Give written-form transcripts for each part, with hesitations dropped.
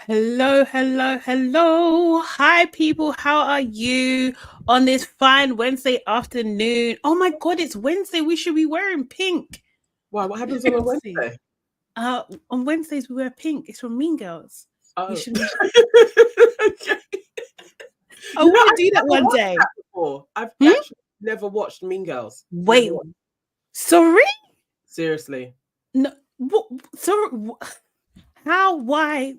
Hello, hello, hello. Hi, people. How are you on this fine Wednesday afternoon? Oh my God, it's Wednesday. We should be wearing pink. Why? What happens on a Wednesday? On Wednesdays, we wear pink. It's from Mean Girls. Oh. Okay. I You know, want to I've do that never one watched day. that before. I've actually never watched Mean Girls. Wait, sorry? Seriously. No, sorry. How? Why?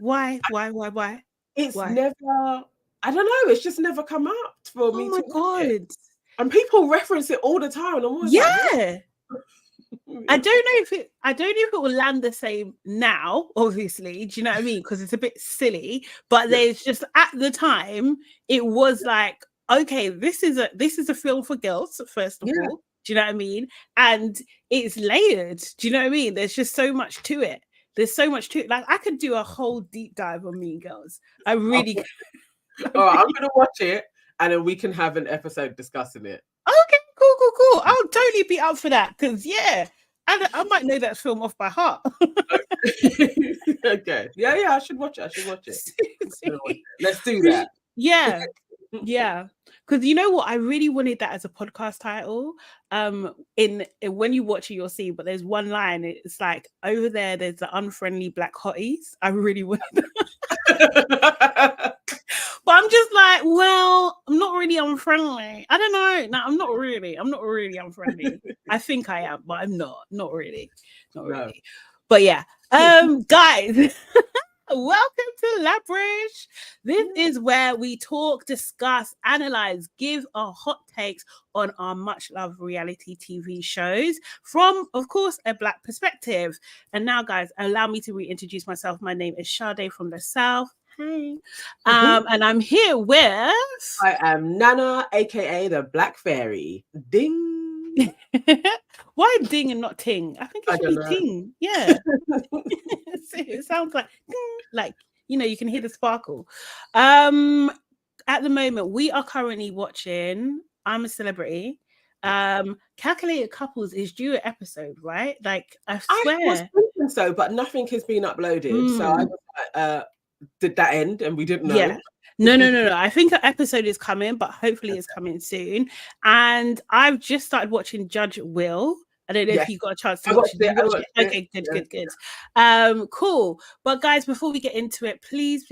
It's Why? never, I don't know, it's just never come up for me Oh my to watch it. God. And people reference it all the time. And I'm always like, what? I don't know if it will land the same now, obviously. Do you know what I mean? Because it's a bit silly. But there's just at the time, it was like, okay, this is a film for girls, first of all. Do you know what I mean? And it's layered. Do you know what I mean? There's just so much to it. There's so much to it. Like I could do a whole deep dive on Mean Girls. I really could. All right, I'm gonna watch it and then we can have an episode discussing it. Okay, cool. I'll totally be up for that because I might know that film off by heart. Okay. Yeah, I should watch it. Let's do that. Yeah. Because you know what? I really wanted that as a podcast title. In when you watch it, you'll see, but there's one line, it's like over there's the unfriendly black hotties. I really wanted that. But I'm just like, well, I'm not really unfriendly. I don't know. No, I'm not really unfriendly. I think I am, but I'm not really. But yeah. Guys, welcome to Labrish. This is where we talk, discuss, analyze, give our hot takes on our much loved reality TV shows from, of course, a Black perspective. And now, guys, allow me to reintroduce myself. My name is Sade from the South. Hey. And I'm here with... I am Nana, aka the Black Fairy. Ding. Why ding and not ting? I think it should be ting. Yeah. It sounds like you can hear the sparkle. At the moment, we are currently watching I'm a Celebrity. Calculated Couples is due an episode, right? Like I swear. I was thinking so, but nothing has been uploaded. So I was like, did that end and we didn't know? Yeah. No. I think an episode is coming, but hopefully it's coming soon. And I've just started watching Judge Will. I don't know if you got a chance to watch it. Okay, good. Cool. But guys, before we get into it, please,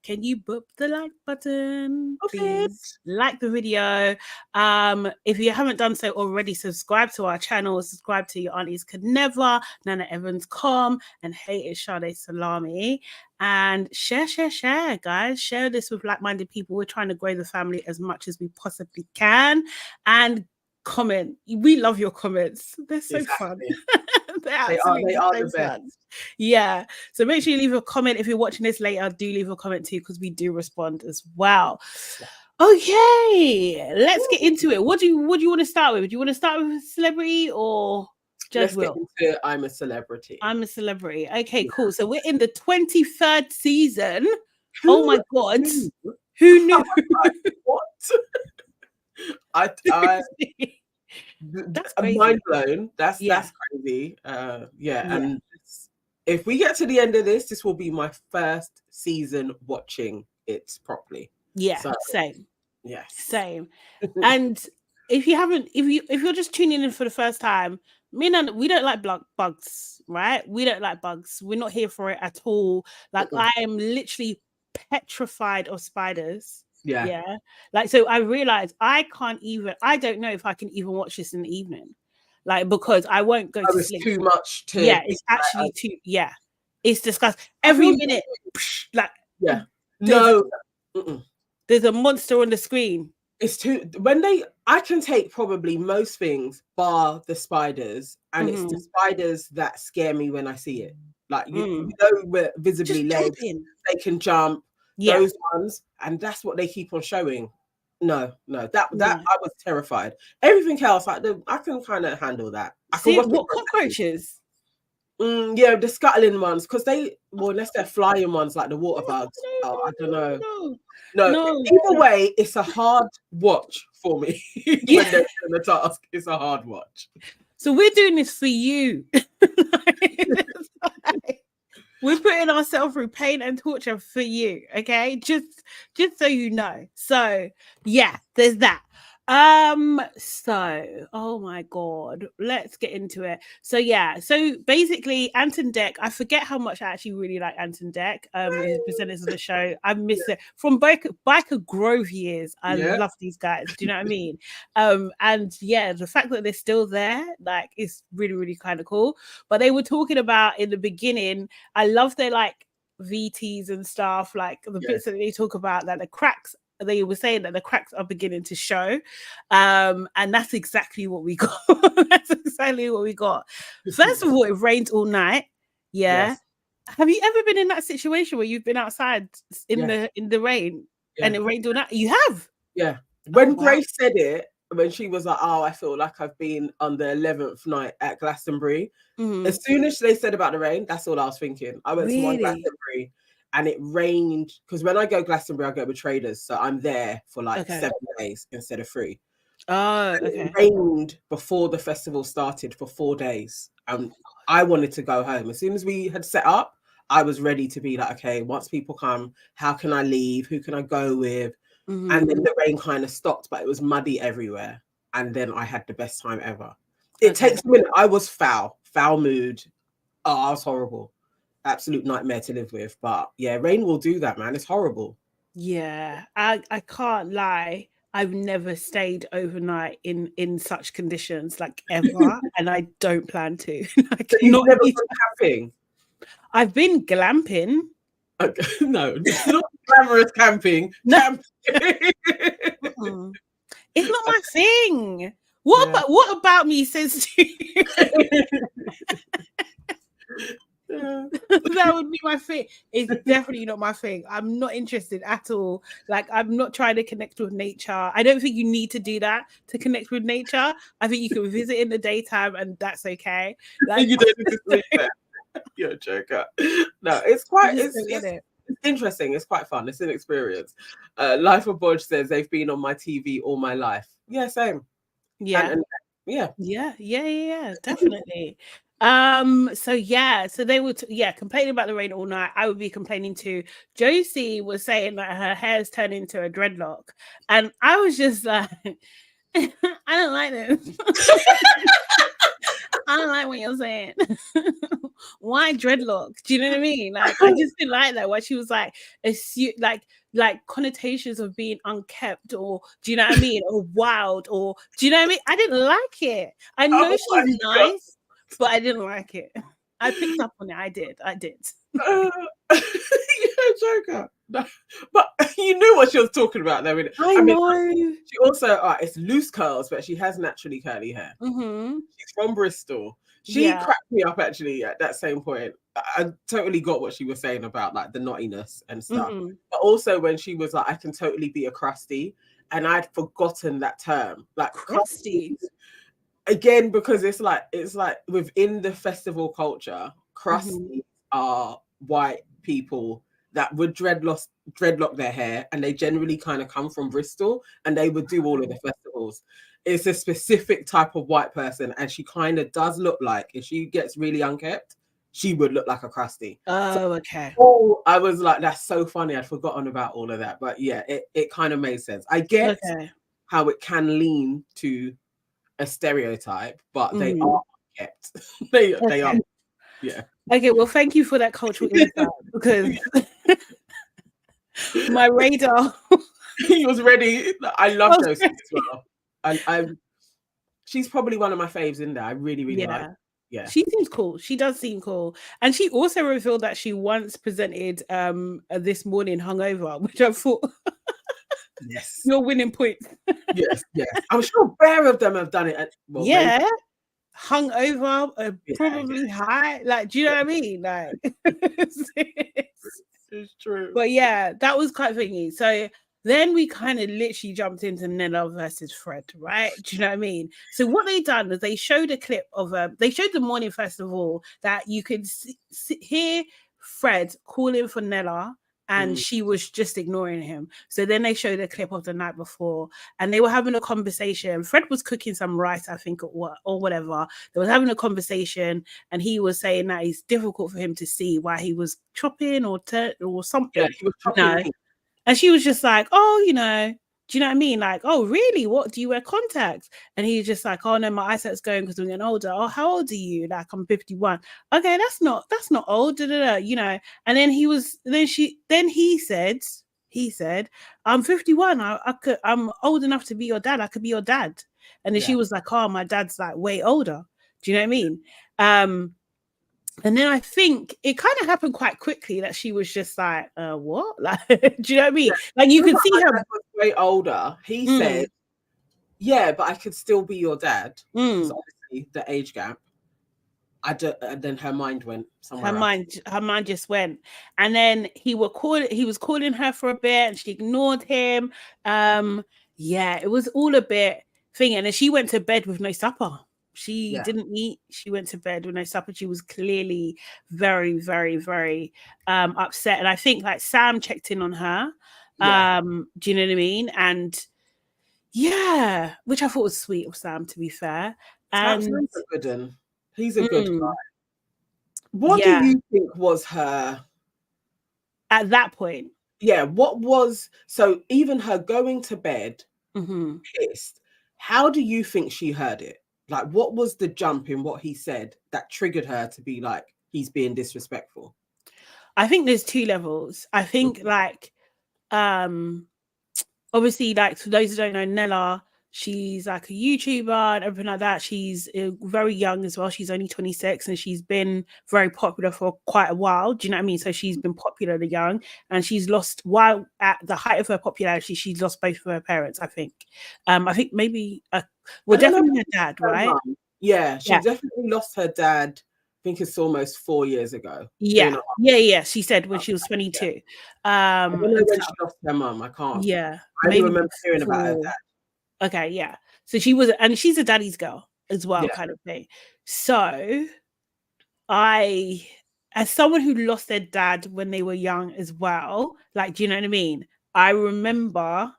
can you boop the like button? Please like the video. If you haven't done so already, subscribe to our channel, subscribe to Your Aunties Could Never, Nana Evans Com, and Hey, it's Sade Salami. And share, guys. Share this with like-minded people. We're trying to grow the family as much as we possibly can. And comment. We love your comments. They're so fun. They are the best. Yeah. So make sure you leave a comment. If you're watching this later, do leave a comment too, because we do respond as well. Okay, let's get into it. What do you want to start with? Do you want to start with a celebrity or Judge Will? Let's get into I'm a Celebrity. I'm a Celebrity. Okay, cool. So we're in the 23rd season. Oh my God. Who knew? What? That's crazy. Mind blown. That's crazy. And if we get to the end of this will be my first season watching it properly. Yeah, so, same. Yes. Same. And if you're just tuning in for the first time, we don't like bugs, right? We don't like bugs. We're not here for it at all. Like I am literally petrified of spiders. Yeah. Like, so I realized I don't know if I can even watch this in the evening. Like, because I won't go to sleep. Too much to... Yeah, it's actually too... Yeah. It's disgusting. Every minute, like... Yeah. No. There's a monster on the screen. It's too... I can take probably most things bar the spiders, and it's the spiders that scare me when I see it. Like, you know, we're visibly legs, they can jump. Yeah. Those ones, and that's what they keep on showing. No, that I was terrified. Everything else, I can kind of handle that. What cockroaches? The scuttling ones, because unless they're flying ones like the water bugs. I don't know. No. Either way, it's a hard watch for me. When they're doing the task, it's a hard watch. So we're doing this for you. We're putting ourselves through pain and torture for you, okay? Just so you know. So yeah, there's that. So oh my god, let's get into it. So yeah, so basically Anton Deck, I forget how much I actually really like Anton Deck, his presenters of the show. I miss it from Biker Grove years. I love these guys. Do you know what I mean? And yeah, the fact that they're still there, like, is really, really kind of cool. But they were talking about in the beginning, I love their like VTs and stuff, like the bits that they talk about, that the cracks, they were saying that the cracks are beginning to show, and that's exactly what we got. That's exactly what we got. First of all, it rained all night. Have you ever been in that situation where you've been outside in the rain and it rained all night? You have? When Grace said it, when she was like, oh, I feel like I've been on the 11th night at Glastonbury, as soon as they said about the rain, that's all I was thinking. I went to one Glastonbury and it rained, because when I go Glastonbury, I go with traders, so I'm there for like 7 days instead of 3. It rained before the festival started for 4 days, and I wanted to go home. As soon as we had set up, I was ready to be like, okay, once people come, how can I leave? Who can I go with? And then the rain kind of stopped, but it was muddy everywhere. And then I had the best time ever. It takes a minute. I was foul mood. Oh, I was horrible. Absolute nightmare to live with. But yeah, rain will do that, man. It's horrible. Yeah, I can't lie. I've never stayed overnight in such conditions, like, ever, and I don't plan to. Like, so you've never gone camping? I've been glamping. Okay. No, not glamorous camping. No. It's not my thing. What about me says to you? That would be my thing. It's definitely not my thing. I'm not interested at all. Like, I'm not trying to connect with nature. I don't think you need to do that to connect with nature. I think you can visit in the daytime and that's okay. Like, you don't need to sleep there. You're a joker. No, it's quite it's interesting. It's quite fun. It's an experience. Life of Bodge says they've been on my TV all my life. Yeah, same. Yeah. Yeah, definitely. So they would complaining about the rain all night. I would be complaining too. Josie was saying that her hair's turned into a dreadlock, and I was just like, I don't like this. I don't like what you're saying. Why dreadlock? Do you know what I mean? Like, I just didn't like that. What she was like, like connotations of being unkept, or do you know what I mean? Or wild, or do you know what I mean? I didn't like it. I know she's nice, but I didn't like it. I picked up on it. I did. You're a joker. No, but you knew what she was talking about, though. I know. She also, it's loose curls, but she has naturally curly hair. She's from Bristol. She cracked me up actually at that same point. I totally got what she was saying about like the knottiness and stuff. But also when she was like, I can totally be a crusty, and I'd forgotten that term, like crusty. Again, because it's like within the festival culture, crusties are white people that would dreadlock their hair, and they generally kind of come from Bristol, and they would do all of the festivals. It's a specific type of white person, and she kind of does look like, if she gets really unkept, she would look like a crusty. Okay. I was like, that's so funny. I'd forgotten about all of that, but yeah, it kind of made sense. I get how it can lean to a stereotype, but they are kept. they are. Yeah. Okay, well, thank you for that cultural insight, because my radar. He was ready. I love Josie as well. She's probably one of my faves in there. I really, really like. Yeah, she seems cool. She does seem cool, and she also revealed that she once presented This Morning hungover, which I thought. Yes, you're winning points. yes. I'm sure bare of them have done it. Maybe. Hungover, probably high. Like, do you know what I mean? Like, it's true. But yeah, that was quite thingy. So then we kind of literally jumped into Nella versus Fred, right? Do you know what I mean? So what they done was they showed a clip of they showed the morning festival that you could hear Fred calling for Nella and she was just ignoring him. So then they showed a clip of the night before, and they were having a conversation. Fred was cooking some rice, I think, or whatever. They were having a conversation, and he was saying that it's difficult for him to see why he was chopping or something. Yeah, he was chopping. And she was just like, oh, you know, do you know what I mean? Like, oh, really? What, do you wear contacts? And he's just like, oh no, my eyesight's going because I'm getting older. Oh, how old are you? Like, I'm 51. Okay, that's not old, you know. And then he said, I'm 51. I'm old enough to be your dad. I could be your dad. And then she was like, oh, my dad's like way older. Do you know what I mean? And then I think it kind of happened quite quickly that she was just like, what? Like, do you know what I mean? Like, you could see her was way older. He said, yeah, but I could still be your dad. Because obviously the age gap. And then her mind went somewhere else. Her mind just went. And then he was calling her for a bit and she ignored him. It was all a bit thing. And then she went to bed with no supper. She didn't eat. She went to bed with no supper. She was clearly very, very, very upset. And I think like Sam checked in on her. Do you know what I mean? And which I thought was sweet of Sam, to be fair. Sam's a good one. He's a good guy. What do you think was her at that point? Yeah, what was so even her going to bed pissed? How do you think she heard it? Like, what was the jump in what he said that triggered her to be like, he's being disrespectful? I think there's two levels. I think like, obviously, like, for those who don't know, Nella, she's like a YouTuber and everything like that. She's very young as well. She's only 26 and she's been very popular for quite a while. Do you know what I mean? So she's been popular young and she's lost, while at the height of her popularity, she's lost both of her parents, I think. I think maybe, definitely her dad, right? Yeah, she definitely lost her dad. I think it's almost 4 years ago. Yeah. She said when she was 22. I don't know when she lost her mum. I can't. Yeah. I only remember hearing about her dad. Okay, yeah. So she was, and she's a daddy's girl as well, kind of thing. So as someone who lost their dad when they were young as well, like, do you know what I mean? I remember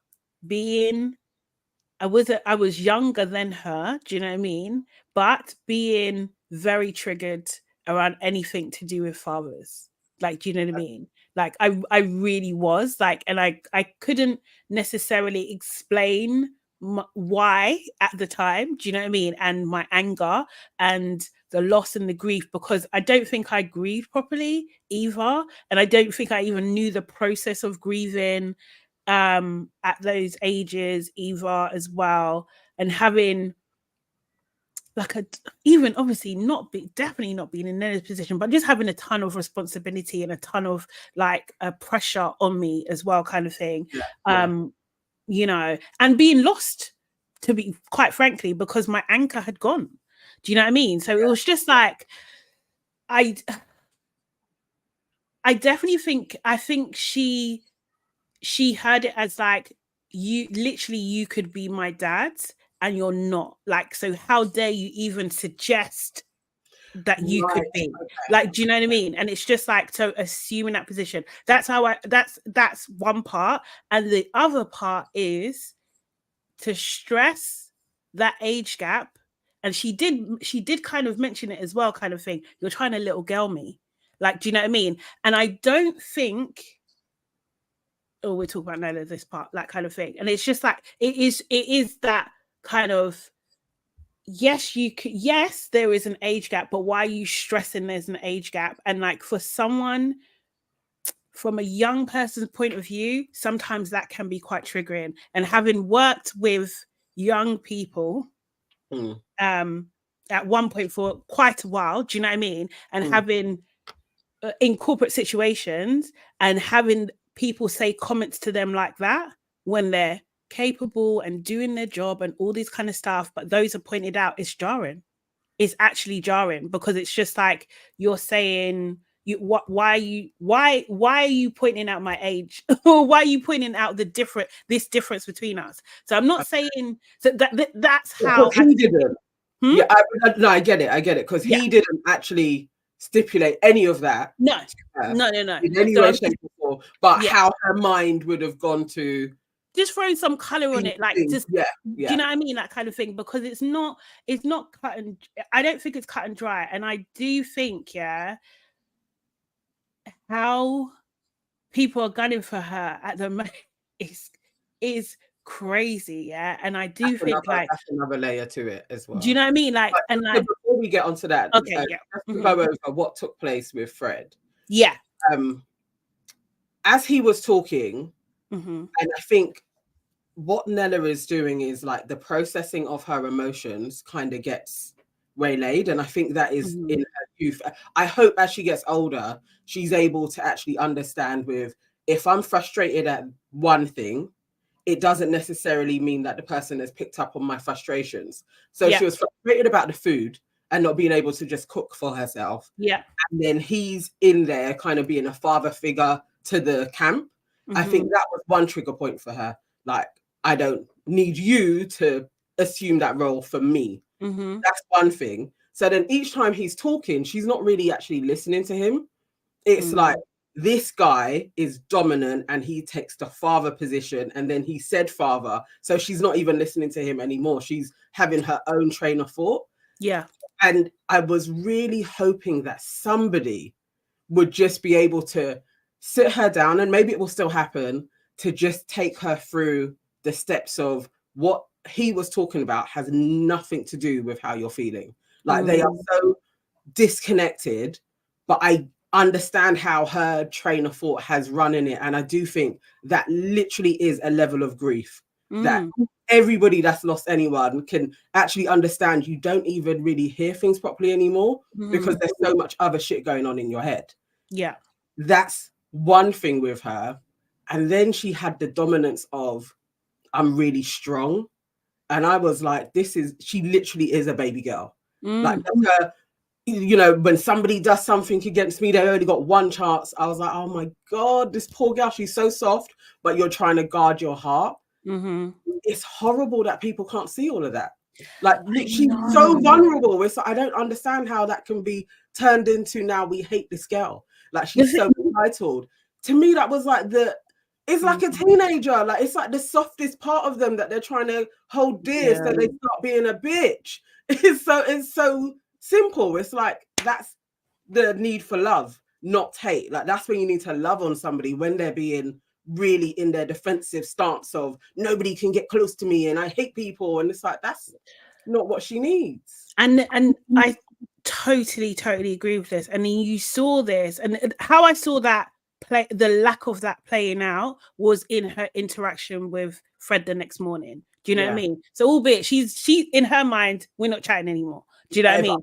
I was younger than her, do you know what I mean? But being very triggered around anything to do with fathers. Like, do you know what I mean? Like, I really was like, and I couldn't necessarily explain why at the time, do you know what I mean? And my anger and the loss and the grief, because I don't think I grieved properly either. And I don't think I even knew the process of grieving at those ages either as well. And having like even obviously definitely not being in Nella's position, but just having a ton of responsibility and a ton of like pressure on me as well, kind of thing. You know, and being lost, to be quite frankly, because my anchor had gone. Do you know what I mean? So it was just like, I definitely think, she heard it as like, you could be my dad and you're not. Like, so how dare you even suggest that you could be like, do you know what I mean? And it's just like, so assuming that position, that's one part. And the other part is to stress that age gap. And she did kind of mention it as well, kind of thing. You're trying to little girl me. Like, do you know what I mean? And I don't think, we're talking about Nella, this part, that kind of thing. And it's just like, it is that kind of, yes, there is an age gap, but why are you stressing there's an age gap? And like, for someone from a young person's point of view, sometimes that can be quite triggering. And having worked with young people at one point for quite a while, do you know what I mean? And having in corporate situations and having people say comments to them like that when they're capable and doing their job and all this kind of stuff, but those are pointed out, it's jarring. It's actually jarring, because it's just like, you're saying, why are you pointing out my age? Or why are you pointing out this difference between us? So I'm not saying that's how he didn't. Yeah, I get it, because he didn't actually stipulate any of that. No. In any way, shape, or example, but how her mind would have gone to just throwing some color on it, like just do you know what I mean, that kind of thing, because it's not cut and I don't think it's cut and dry, and I do think how people are gunning for her at the moment is crazy, and I do think that's another layer to it as well. Do you know what I mean? Like, but and like before we get onto that, okay, to go over what took place with Fred. Yeah. As he was talking, and I think what Nella is doing is like the processing of her emotions kind of gets waylaid, and I think that is in her youth. I hope as she gets older, she's able to actually understand with, if I'm frustrated at one thing, it doesn't necessarily mean that the person has picked up on my frustrations. So she was frustrated about the food and not being able to just cook for herself. Yeah. And then he's in there kind of being a father figure to the camp. I think that was one trigger point for her. Like, I don't need you to assume that role for me. That's one thing. So then each time he's talking, she's not really actually listening to him. It's like, this guy is dominant and he takes the father position, and then he said father. So she's not even listening to him anymore. She's having her own train of thought. Yeah. And I was really hoping that somebody would just be able to sit her down, and maybe it will still happen, to just take her through the steps of what he was talking about has nothing to do with how you're feeling. Like they are so disconnected, but I understand how her train of thought has run in it. And I do think that literally is a level of grief that everybody that's lost anyone can actually understand. You don't even really hear things properly anymore because there's so much other shit going on in your head. Yeah. That's one thing with her. And then she had the dominance of, I'm really strong. And I was like, she literally is a baby girl. Like her, you know, when somebody does something against me, they only got one chance. I was like, oh my God, this poor girl, she's so soft, but you're trying to guard your heart. It's horrible that people can't see all of that. Like, she's so vulnerable. It's like, I don't understand how that can be turned into, now we hate this girl. Like, she's so entitled. To me, that was like it's like a teenager. Like, it's like the softest part of them that they're trying to hold dear, so they start being a bitch. It's so simple. It's like, that's the need for love, not hate. Like, that's when you need to love on somebody, when they're being really in their defensive stance of, nobody can get close to me and I hate people. And it's like, that's not what she needs. And I totally agree with this. And then you saw this, and how I saw that play, the lack of that playing out, was in her interaction with Fred the next morning. Do you know what I mean? So, albeit she in her mind, we're not chatting anymore. Do you know what I mean?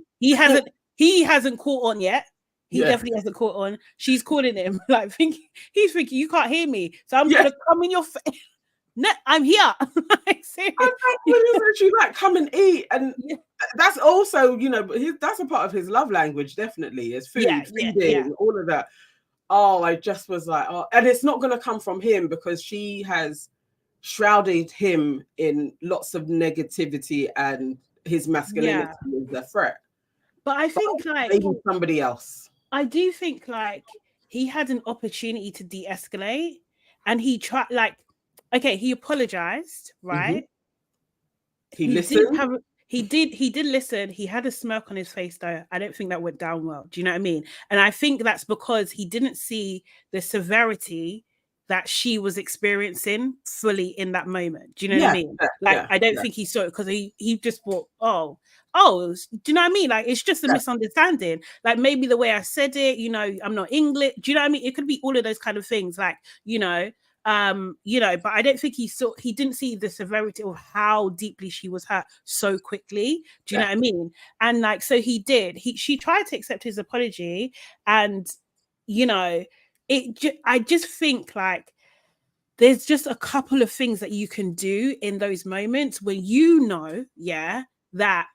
He hasn't caught on yet. He definitely hasn't caught on. She's calling him, like, he's thinking, you can't hear me, so I'm gonna come in your face. No, I'm here. She's like, come and eat. And that's also, you know, that's a part of his love language, definitely, is food, feeding, all of that. Oh, I just was like, oh, and it's not going to come from him, because she has shrouded him in lots of negativity, and his masculinity is a threat. But I think, like, maybe somebody else. I do think, like, he had an opportunity to de-escalate, and he tried, like, okay, he apologized, right? He listened. He did listen. He had a smirk on his face, though. I don't think that went down well. Do you know what I mean? And I think that's because he didn't see the severity that she was experiencing fully in that moment. Do you know what I mean? Like, I don't think he saw it, because he just thought, oh, do you know what I mean? Like, it's just a misunderstanding. Like, maybe the way I said it, you know, I'm not English. Do you know what I mean? It could be all of those kind of things. Like, you know, but I don't think he didn't see the severity of how deeply she was hurt so quickly. Do you know what I mean? And, like, so she tried to accept his apology, and, you know, I just think, like, there's just a couple of things that you can do in those moments where, you know, that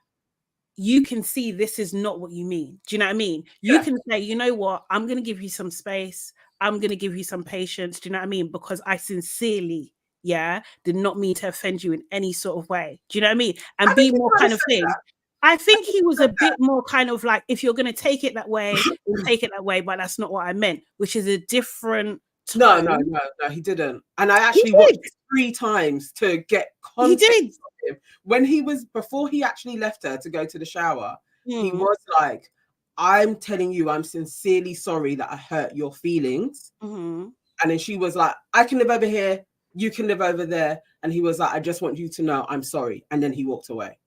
you can see this is not what you mean. Do you know what I mean? You can say, you know what, I'm going to give you some space. I'm going to give you some patience. Do you know what I mean? Because I sincerely, did not mean to offend you in any sort of way. Do you know what I mean? And be more kind of thing. I think he was a bit more kind of like, if you're going to take it that way, take it that way, but that's not what I meant, which is a different tone. No, he didn't. And I actually watched it 3 times to get context. He did. Of him. When before he actually left her to go to the shower, he was like, I'm telling you, I'm sincerely sorry that I hurt your feelings. And then she was like, I can live over here, you can live over there. And he was like, I just want you to know I'm sorry. And then he walked away.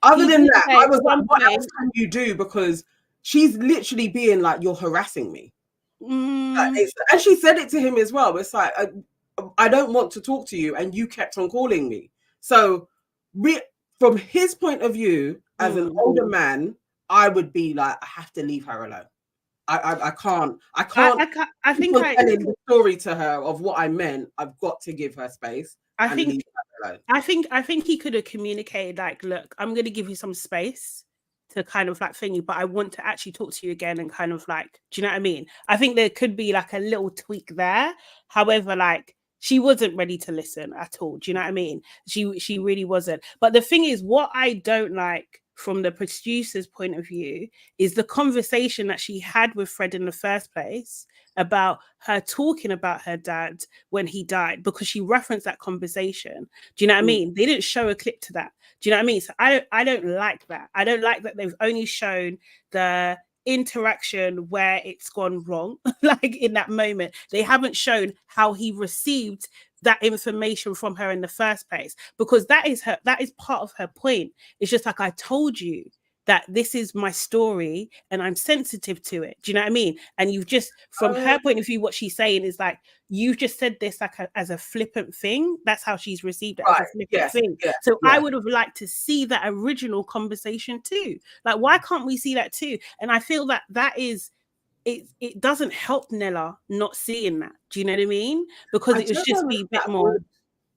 Other than that, I was like, what else can you do? Because she's literally being like, you're harassing me. And she said it to him as well. It's like, I don't want to talk to you, and you kept on calling me. So from his point of view, as an older man, I would be like, I have to leave her alone. I can't. I think telling the story to her of what I meant. I've got to give her space. I think he could have communicated like, look, I'm going to give you some space to kind of like thing you, but I want to actually talk to you again and kind of like, do you know what I mean? I think there could be like a little tweak there. However, like she wasn't ready to listen at all. Do you know what I mean? She really wasn't. But the thing is, what I don't like from the producer's point of view is the conversation that she had with Fred in the first place about her talking about her dad when he died, because she referenced that conversation. Do you know what I mean? They didn't show a clip to that. Do you know what I mean? So I don't like that. I don't like that they've only shown the interaction where it's gone wrong, like in that moment. They haven't shown how he received that information from her in the first place, because that is part of her point. It's just like, I told you that this is my story and I'm sensitive to it. Do you know what I mean? And you've just, from her point of view, what she's saying is like, you've just said this like as a flippant thing. That's how she's received it, as a flippant thing. So I would have liked to see that original conversation too. Like, why can't we see that too? And I feel that is, it doesn't help Nella not seeing that. Do you know what I mean? Because it would just be a bit more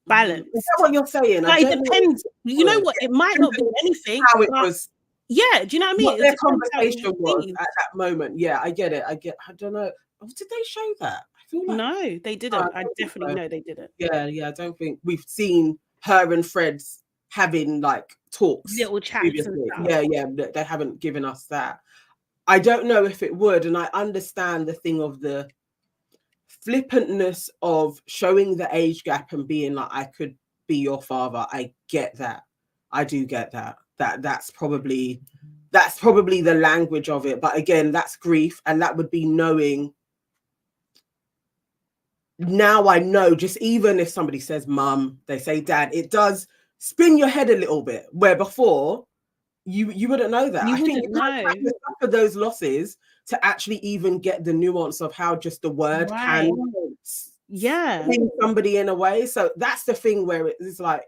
balanced. Is that what you're saying? But it depends. You know what? It might not be anything. How it was. Yeah, do you know what I mean? What their conversation was at that moment. Yeah, I get it. I don't know. Did they show that? I feel like no, they didn't. I definitely know they didn't. Yeah. I don't think we've seen her and Fred's having like talks, little chats previously. And stuff. Yeah. They haven't given us that. I don't know if it would, and I understand the thing of the flippantness of showing the age gap and being like, I could be your father. I get that. I do get that. That's probably the language of it. But again, that's grief, and that would be knowing. Now I know, just even if somebody says mum, they say dad, it does spin your head a little bit, where before you wouldn't know that. I think you can't suffer those losses to actually even get the nuance of how just the word can spin somebody in a way. So that's the thing where it's like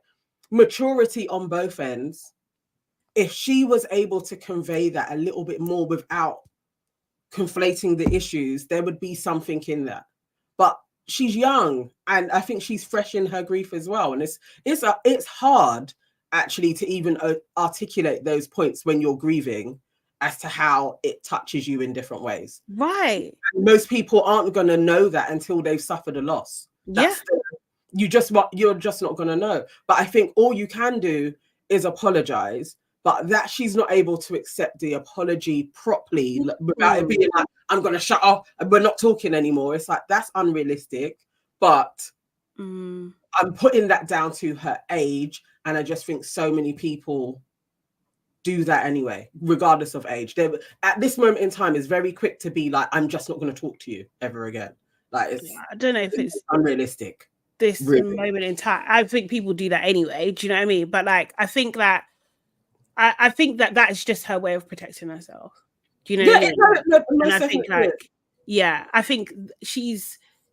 maturity on both ends. If she was able to convey that a little bit more without conflating the issues, there would be something in that. But she's young, and I think she's fresh in her grief as well. And it's hard actually to even articulate those points when you're grieving as to how it touches you in different ways. Right. And most people aren't going to know that until they've suffered a loss. You're just not going to know. But I think all you can do is apologize, but that she's not able to accept the apology properly without it being like, I'm going to shut up and we're not talking anymore. It's like, that's unrealistic. But I'm putting that down to her age. And I just think so many people do that anyway, regardless of age. They, at this moment in time, is very quick to be like, I'm just not going to talk to you ever again. Like, I don't know if it's unrealistic. This moment in time, I think people do that anyway. Do you know what I mean? But like, I think that that is just her way of protecting herself. Do you know what I mean? And I think I think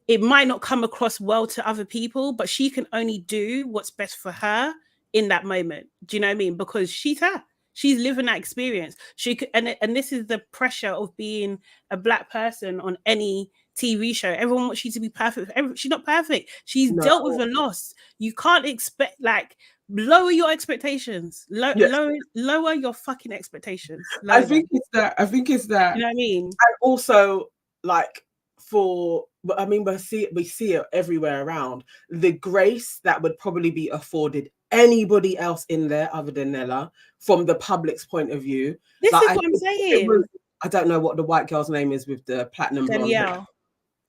it might not come across well to other people, but she can only do what's best for her in that moment. Do you know what I mean? Because she's her. She's living that experience. She could, and this is the pressure of being a Black person on any TV show. Everyone wants you to be perfect. She's not perfect. She's dealt with a loss. You can't expect, like, lower your expectations. Lower your fucking expectations. I think it's that. You know what I mean? And also, like, we see it everywhere around. The grace that would probably be afforded anybody else in there other than Nella, from the public's point of view. This is what I'm saying. I don't know what the white girl's name is with the platinum blonde hair.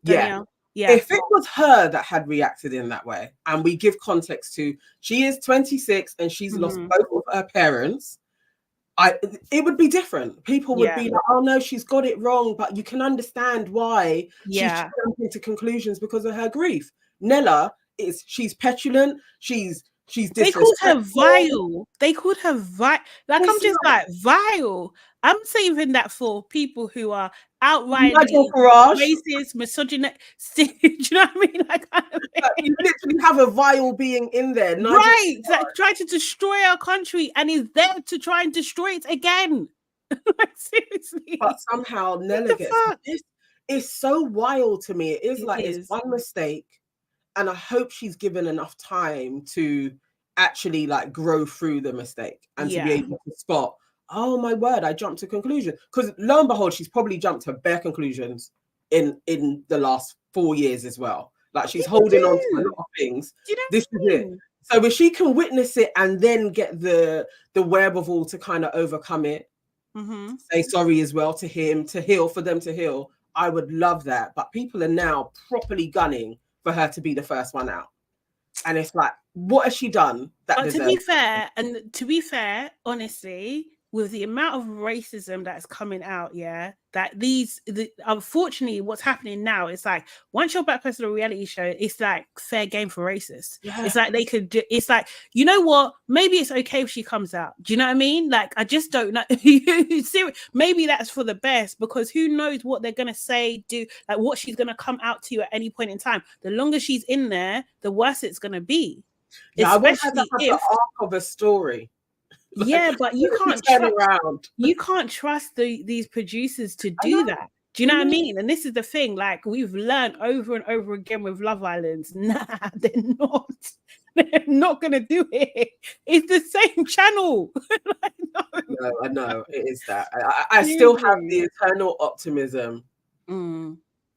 Danielle. Yeah. If it was her that had reacted in that way, and we give context to, she is 26 and she's lost both of her parents, it would be different. People would be like, oh no, she's got it wrong, but you can understand why she's jumping to conclusions because of her grief. Nella she's petulant, she's they called her vile. They called her vile. Like, I'm just like, vile. I'm saving that for people who are outright racist, misogynist. Do you know what I mean? Like, you literally have a vile being in there, right? That tried to destroy our country and is there to try and destroy it again. Like, seriously. But somehow Nella gets this. It's so wild to me. It is it's one mistake, and I hope she's given enough time to actually like grow through the mistake and to be able to spot, oh my word, I jumped to conclusion. Because lo and behold, she's probably jumped to bare conclusions in the last 4 years as well. Like, she's holding on to a lot of things. This is it. So if she can witness it and then get the wherewithal to kind of overcome it, say sorry as well to him, to heal, for them to heal, I would love that. But people are now properly gunning for her to be the first one out. And it's like, what has she done? To be fair, honestly, with the amount of racism that's coming out, that unfortunately, what's happening now is like, once you're a black person on a reality show, it's like fair game for racists. It's like they could do, it's like, you know what? Maybe it's okay if she comes out. Do you know what I mean? Like, I just don't know. Maybe that's for the best, because who knows what they're gonna say, do, like what she's gonna come out to at any point in time. The longer she's in there, the worse it's gonna be. Yeah, I want her to have the arc of a story. Like, but you can't trust these producers to do that. Do you know what I mean? And this is the thing, like, we've learned over and over again with Love Island, they're not gonna do it. It's the same channel. Like, no, I know it is that. I still have the eternal optimism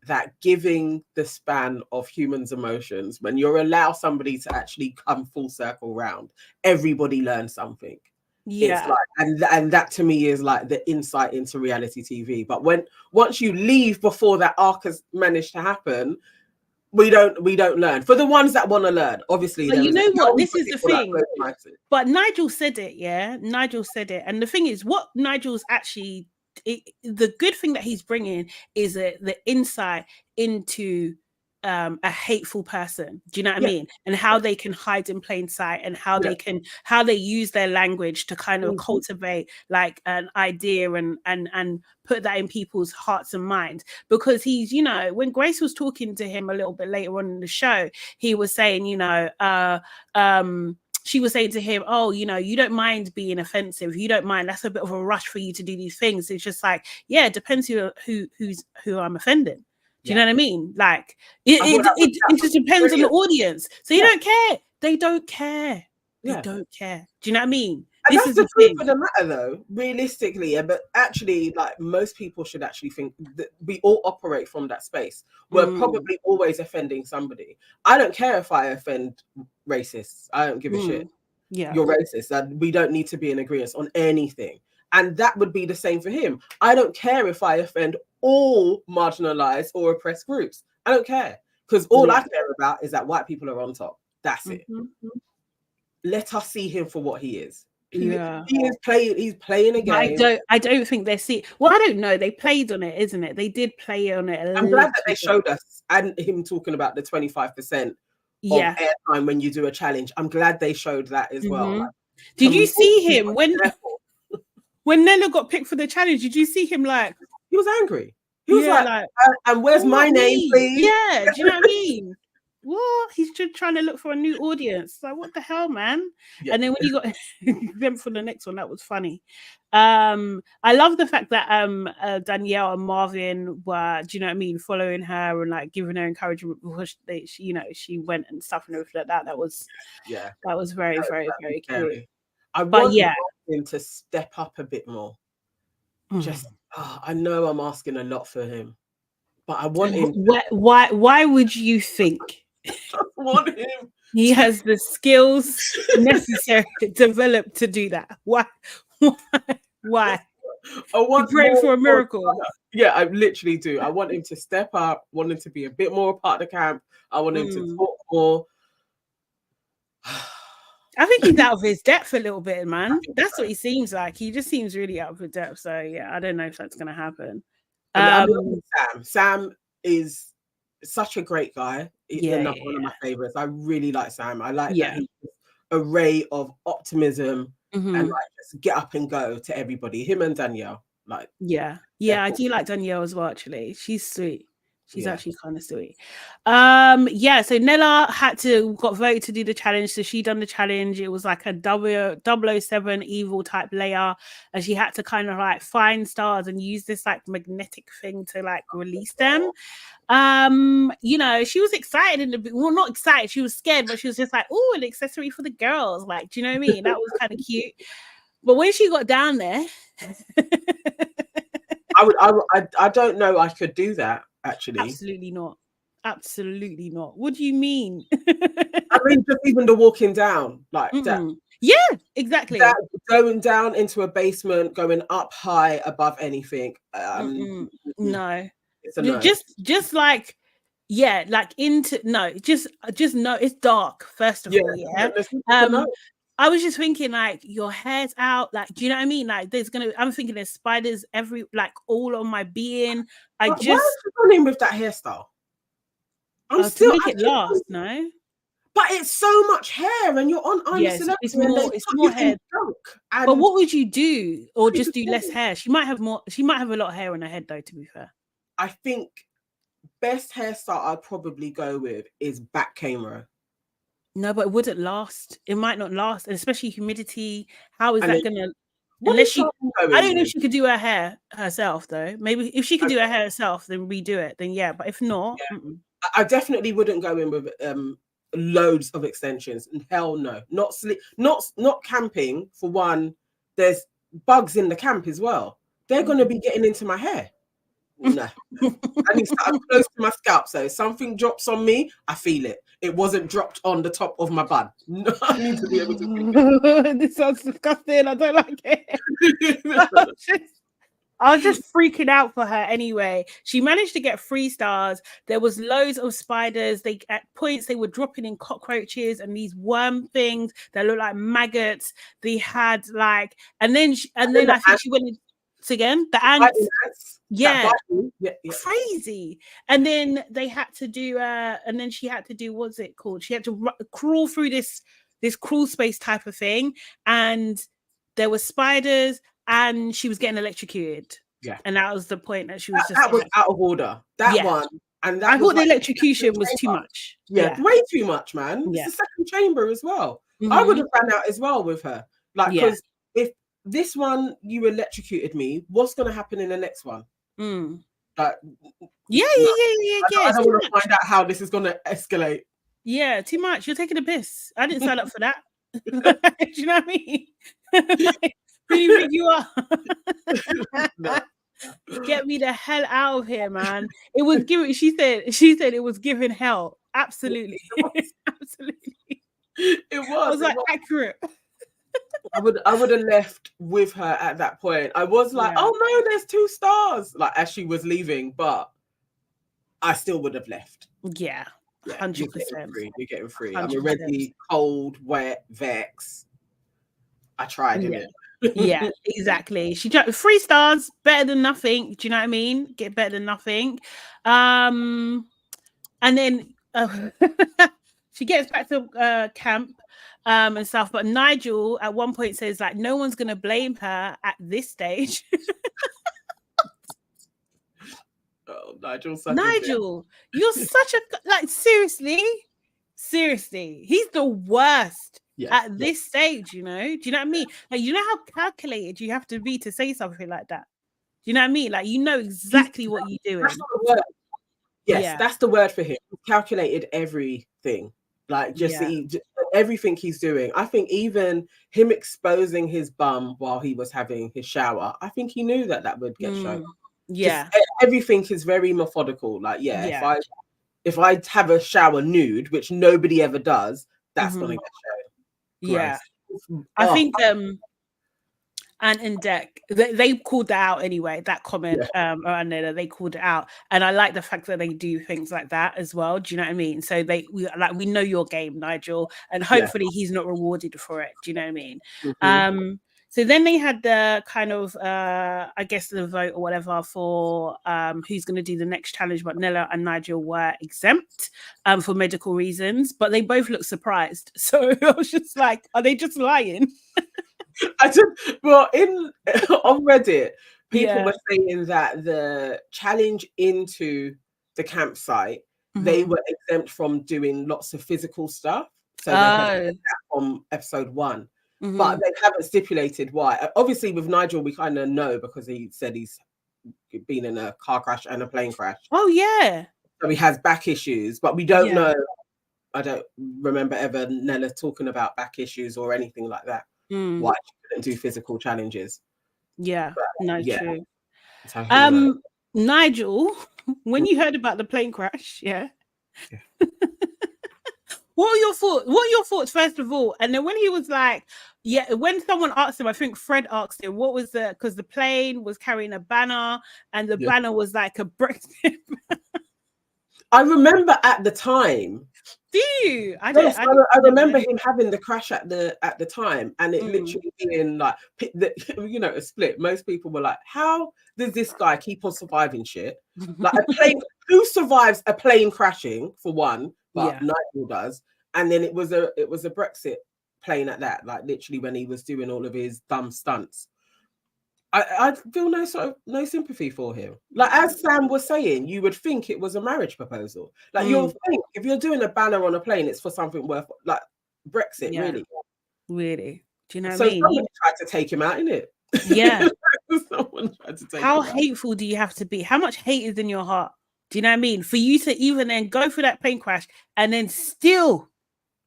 that giving the span of humans' emotions, when you allow somebody to actually come full circle round, everybody learns something. It's like, and that to me is like the insight into reality TV. But once you leave before that arc has managed to happen, we don't learn. For the ones that want to learn, obviously. But you know what? This is the thing. But Nigel said it, Nigel said it, and the thing is, what Nigel's actually, the good thing that he's bringing is the insight into a hateful person. Do you know what I mean? And how they can hide in plain sight, and how they use their language to kind of cultivate like an idea and put that in people's hearts and minds. Because he's, you know, when Grace was talking to him a little bit later on in the show, he was saying, you know, she was saying to him, oh, you know, you don't mind being offensive. You don't mind. That's a bit of a rush for you to do these things. It's just like, yeah, it depends who I'm offending. Do you know what I mean? Like, it just depends on the audience. So you don't care. They don't care. They don't care. Do you know what I mean? And this is the truth of the matter, though, realistically. But actually, like, most people should actually think that we all operate from that space. We're probably always offending somebody. I don't care if I offend racists. I don't give a shit. Yeah, you're racist. And we don't need to be in agreement on anything. And that would be the same for him. I don't care if I offend all marginalized or oppressed groups. I don't care, because all I care about is that white people are on top. That's it. Let us see him for what he is. He's playing a game. I don't think they see. Well, I don't know. They played on it, isn't it? They did play on it. I'm glad that they showed us, and him talking about the 25% of airtime when you do a challenge. I'm glad they showed that as well. Like, did you see him when Nella got picked for the challenge? Did you see him, like, he was angry? He was like, and where's my name, please? Yeah, do you know what I mean? What? He's just trying to look for a new audience. Like, what the hell, man? Yeah. And then when you got them for the next one, that was funny. I love the fact that Danielle and Marvin were, do you know what I mean, following her and like giving her encouragement because she went and stuff and everything like that. That was very, very, very cute. I want him to step up a bit more. Just I know I'm asking a lot for him, but I want him. Why would you think? I want him. He has the skills necessary to develop to do that. Why? I want pray for a miracle. Yeah, I literally do. I want him to step up, want him to be a bit more a part of the camp. I want him to talk more. I think he's out of his depth a little bit, man. That's what he seems like. He just seems really out of his depth. So yeah, I don't know if that's gonna happen. I mean, Sam is such a great guy. He's one of my favorites. I really like Sam. I like that he's a ray of optimism and like just get up and go to everybody. Him and Danielle, like I do like Danielle as well. Actually, she's sweet. She's actually kind of sweet. So Nella got voted to do the challenge. So she done the challenge. It was like a 007 evil type layer. And she had to kind of like find stars and use this like magnetic thing to like release them. She was excited not excited. She was scared, but she was just like, oh, an accessory for the girls. Like, do you know what I mean? That was kind of cute. But when she got down there, I don't know I could do that. Actually, absolutely not. What do you mean? I mean, just even the walking down, like that. Yeah, exactly. That going down into a basement, going up high above anything. No, it's a no. Just like into no. Just no. It's dark. First of all, yeah. I was just thinking, like, your hair's out. Like, do you know what I mean? Like, I'm thinking there's spiders all on my being. Why is she going in with that hairstyle? To make it last, no? But it's so much hair, and you're on it's more hair. But what would you do? Or just do less hair? She might have more. She might have a lot of hair on her head, though, to be fair. I think best hairstyle I'd probably go with is back camera. No, but it wouldn't last. It might not last, and especially humidity. How is that gonna? Unless I don't know if she could do her hair herself, though. Maybe if she could do her hair herself, then redo it. Then yeah, but if not, I definitely wouldn't go in with loads of extensions. Hell no, not camping for one. There's bugs in the camp as well. They're going to be getting into my hair. No, I need to start close to my scalp. So if something drops on me, I feel it. It wasn't dropped on the top of my bun. No, I need to be able to feel it. This sounds disgusting. I don't like it. I was just freaking out for her anyway. She managed to get 3 stars. There was loads of spiders. At points they were dropping in cockroaches and these worm things that look like maggots. They had like, and then I think she went again. The ants. Yeah, crazy. And then they had to do and then she had to do, what's it called? She had to crawl through this crawl space type of thing, and there were spiders, and she was getting electrocuted. Yeah, and that was the point that she was that was out of order. That one, and that I thought the electrocution was too much. Yeah, way too much, man. It's the second chamber as well. I would have ran out as well with her, like, because if this one you electrocuted me, what's going to happen in the next one? Yeah. I don't want to find out how this is going to escalate. Yeah, too much. You're taking a piss. I didn't sign up for that. Do you know what I mean? Who do you think you are? No. Get me the hell out of here, man. It was giving. She said it was giving hell. Absolutely, absolutely. It was like accurate. I would have left with her at that point. I was like, oh no, there's 2 stars, like as she was leaving, but I still would have left. Yeah, 100%. You're getting free. 100%. I'm already cold, wet, vex. I tried it. Yeah, exactly. She got 3 stars, better than nothing. Do you know what I mean? Get better than nothing. And then she gets back to camp. And stuff, but Nigel at one point says like no one's gonna blame her at this stage. Oh, Nigel, you're such a seriously, he's the worst at this stage. You know, do you know what I mean? Like, you know how calculated you have to be to say something like that. Do you know what I mean? Like, you know exactly what you're doing. That's the word. Yes, that's the word for him. He calculated everything. Like just everything he's doing. I think even him exposing his bum while he was having his shower, I think he knew that would get shown. Yeah, just, everything is very methodical. Like, if I have a shower nude, which nobody ever does, that's gonna get shown. Yeah, I think And in deck, they called that out anyway. That comment around Nella, they called it out, and I like the fact that they do things like that as well. Do you know what I mean? So we know your game, Nigel, and hopefully he's not rewarded for it. Do you know what I mean? Mm-hmm. So then they had the kind of, I guess, the vote or whatever for who's going to do the next challenge. But Nella and Nigel were exempt for medical reasons, but they both looked surprised. So I was just like, are they just lying? On Reddit, people were saying that the challenge into the campsite, they were exempt from doing lots of physical stuff. So they had that from episode 1. But they haven't stipulated why. Obviously, with Nigel, we kind of know because he said he's been in a car crash and a plane crash. Oh, yeah. So he has back issues, but we don't know. I don't remember ever Nella talking about back issues or anything like that. Why she couldn't do physical challenges. Yeah, true. Nigel, when you heard about the plane crash, What are your thoughts first of all? And then when he was like, when someone asked him, I think Fred asked him, what was because the plane was carrying a banner and the banner was like a Brexit. I remember at the time. Do you? I remember him having the crash at the time, and it literally being like, a split. Most people were like, "How does this guy keep on surviving shit? Like a plane? Who survives a plane crashing for one? But Nigel does, and then it was a Brexit plane at that. Like literally when he was doing all of his dumb stunts." I feel no sympathy for him. Like as Sam was saying, you would think it was a marriage proposal. Like you'll think if you're doing a banner on a plane, it's for something worth like Brexit, really. Really? Do you know what I mean? Someone tried to take him out, innit? Yeah. Someone tried to take How him hateful do you have to be? How much hate is in your heart? Do you know what I mean? For you to even then go through that plane crash and then still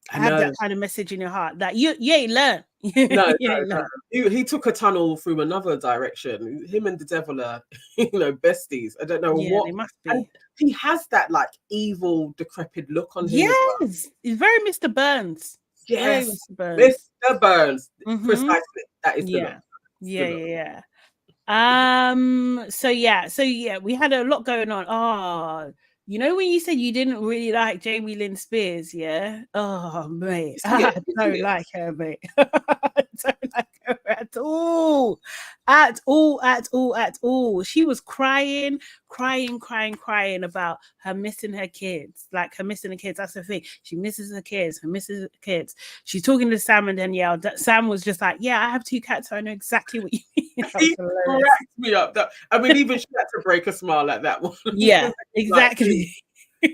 have that kind of message in your heart that you ain't learned. No. He took a tunnel through another direction. Him and the devil are, besties. I don't know what. They must be. And he has that like evil, decrepit look on him. Yes, he's very Mr. Burns. Yes, Mr. Burns. Precisely. That is the look. Yeah. So we had a lot going on. When you said you didn't really like Jamie Lynn Spears, oh mate, I don't like her, mate. I don't like her at all. She was crying about her missing her kids. Like her missing the kids. That's the thing. She misses her kids. She's talking to Sam and Danielle. Sam was just like, "Yeah, I have 2 cats. So I know exactly what you mean." He cracked me up. Even she had to break a smile at that one. Yeah, exactly.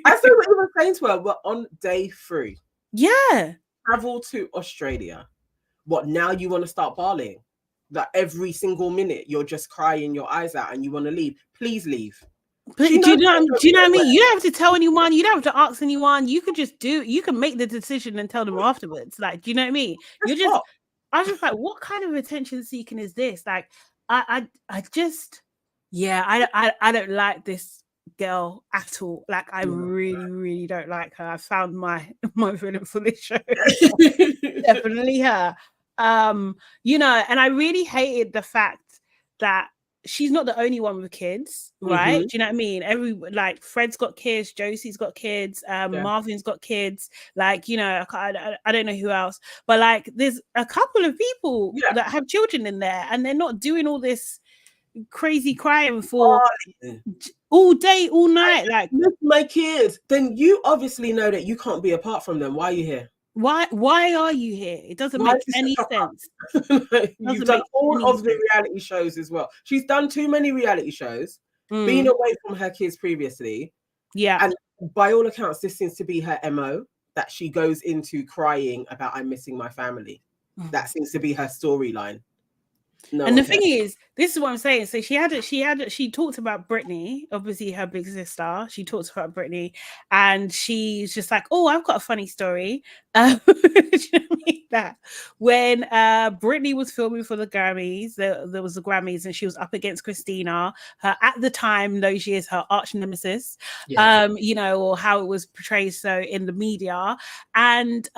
I see what you were saying to her. We're on day 3. Yeah. Travel to Australia. What, now you want to start bawling? That every single minute you're just crying your eyes out and you want to leave. Please leave. But do you know what I mean? You don't have to tell anyone. You don't have to ask anyone. You could just you can make the decision and tell them afterwards. Like, do you know what I mean? I was just like, what kind of attention seeking is this? Like, I don't like this girl at all. Like, I really, really don't like her. I found my villain for this show. Definitely her. And I really hated the fact that she's not the only one with kids, right? Do you know what I mean? Fred's got kids, Josie's got kids, Marvin's got kids, I don't know who else, but there's a couple of people that have children in there, and they're not doing all this crazy crying for all day, all night. Like, my kids, then you obviously know that you can't be apart from them. Why are you here? Why are you here? It doesn't make any sense. You've done all of the reality shows as well. She's done too many reality shows, being away from her kids previously. Yeah. And by all accounts, this seems to be her MO, that she goes into crying about, I'm missing my family. That seems to be her storyline. No, and the thing is, this is what I'm saying. So she talked about Britney, obviously her big sister. She talks about Britney, and she's just like, "Oh, I've got a funny story." That when Britney was filming for the Grammys, there was the Grammys, and she was up against Christina, her at the time, those years, her arch nemesis. Or how it was portrayed so in the media, and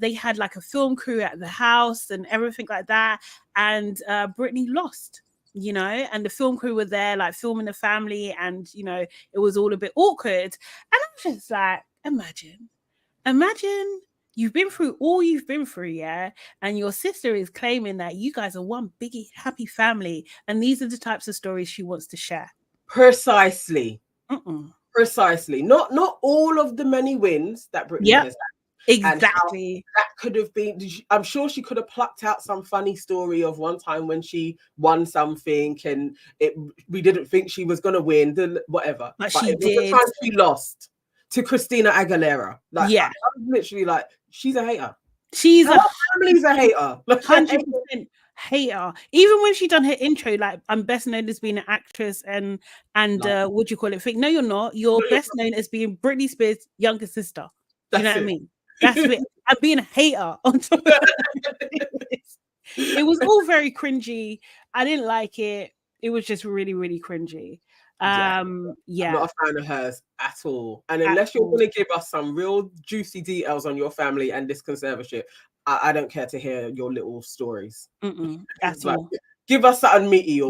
they had like a film crew at the house and everything like that. and Britney lost. You know, and the film crew were there, like filming the family, and you know, it was all a bit awkward. And I'm just like, imagine you've been through all you've been through, yeah, and your sister is claiming that you guys are one big happy family, and these are the types of stories she wants to share. Precisely. Precisely. Not all of the many wins that Britney has had. Exactly. That could have been, I'm sure she could have plucked out some funny story of one time when she won something and we didn't think she was going to win, whatever. But she did. Was the time she lost to Christina Aguilera. Like, yeah. I was literally like, she's a hater. Her family's a hater. 100% hater. Even when she done her intro, like, I'm best known as being an actress and what do you call it? Think, no, you're not. You're best known as being Britney Spears' younger sister. Do you know what I mean? That's it. I'm being a hater on top of it was all very cringy. I didn't like it. It was just really, really cringy. I'm not a fan of hers at all. And unless you're going to give us some real juicy details on your family and this conservatorship, I don't care to hear your little stories. At all. Give us something meaty.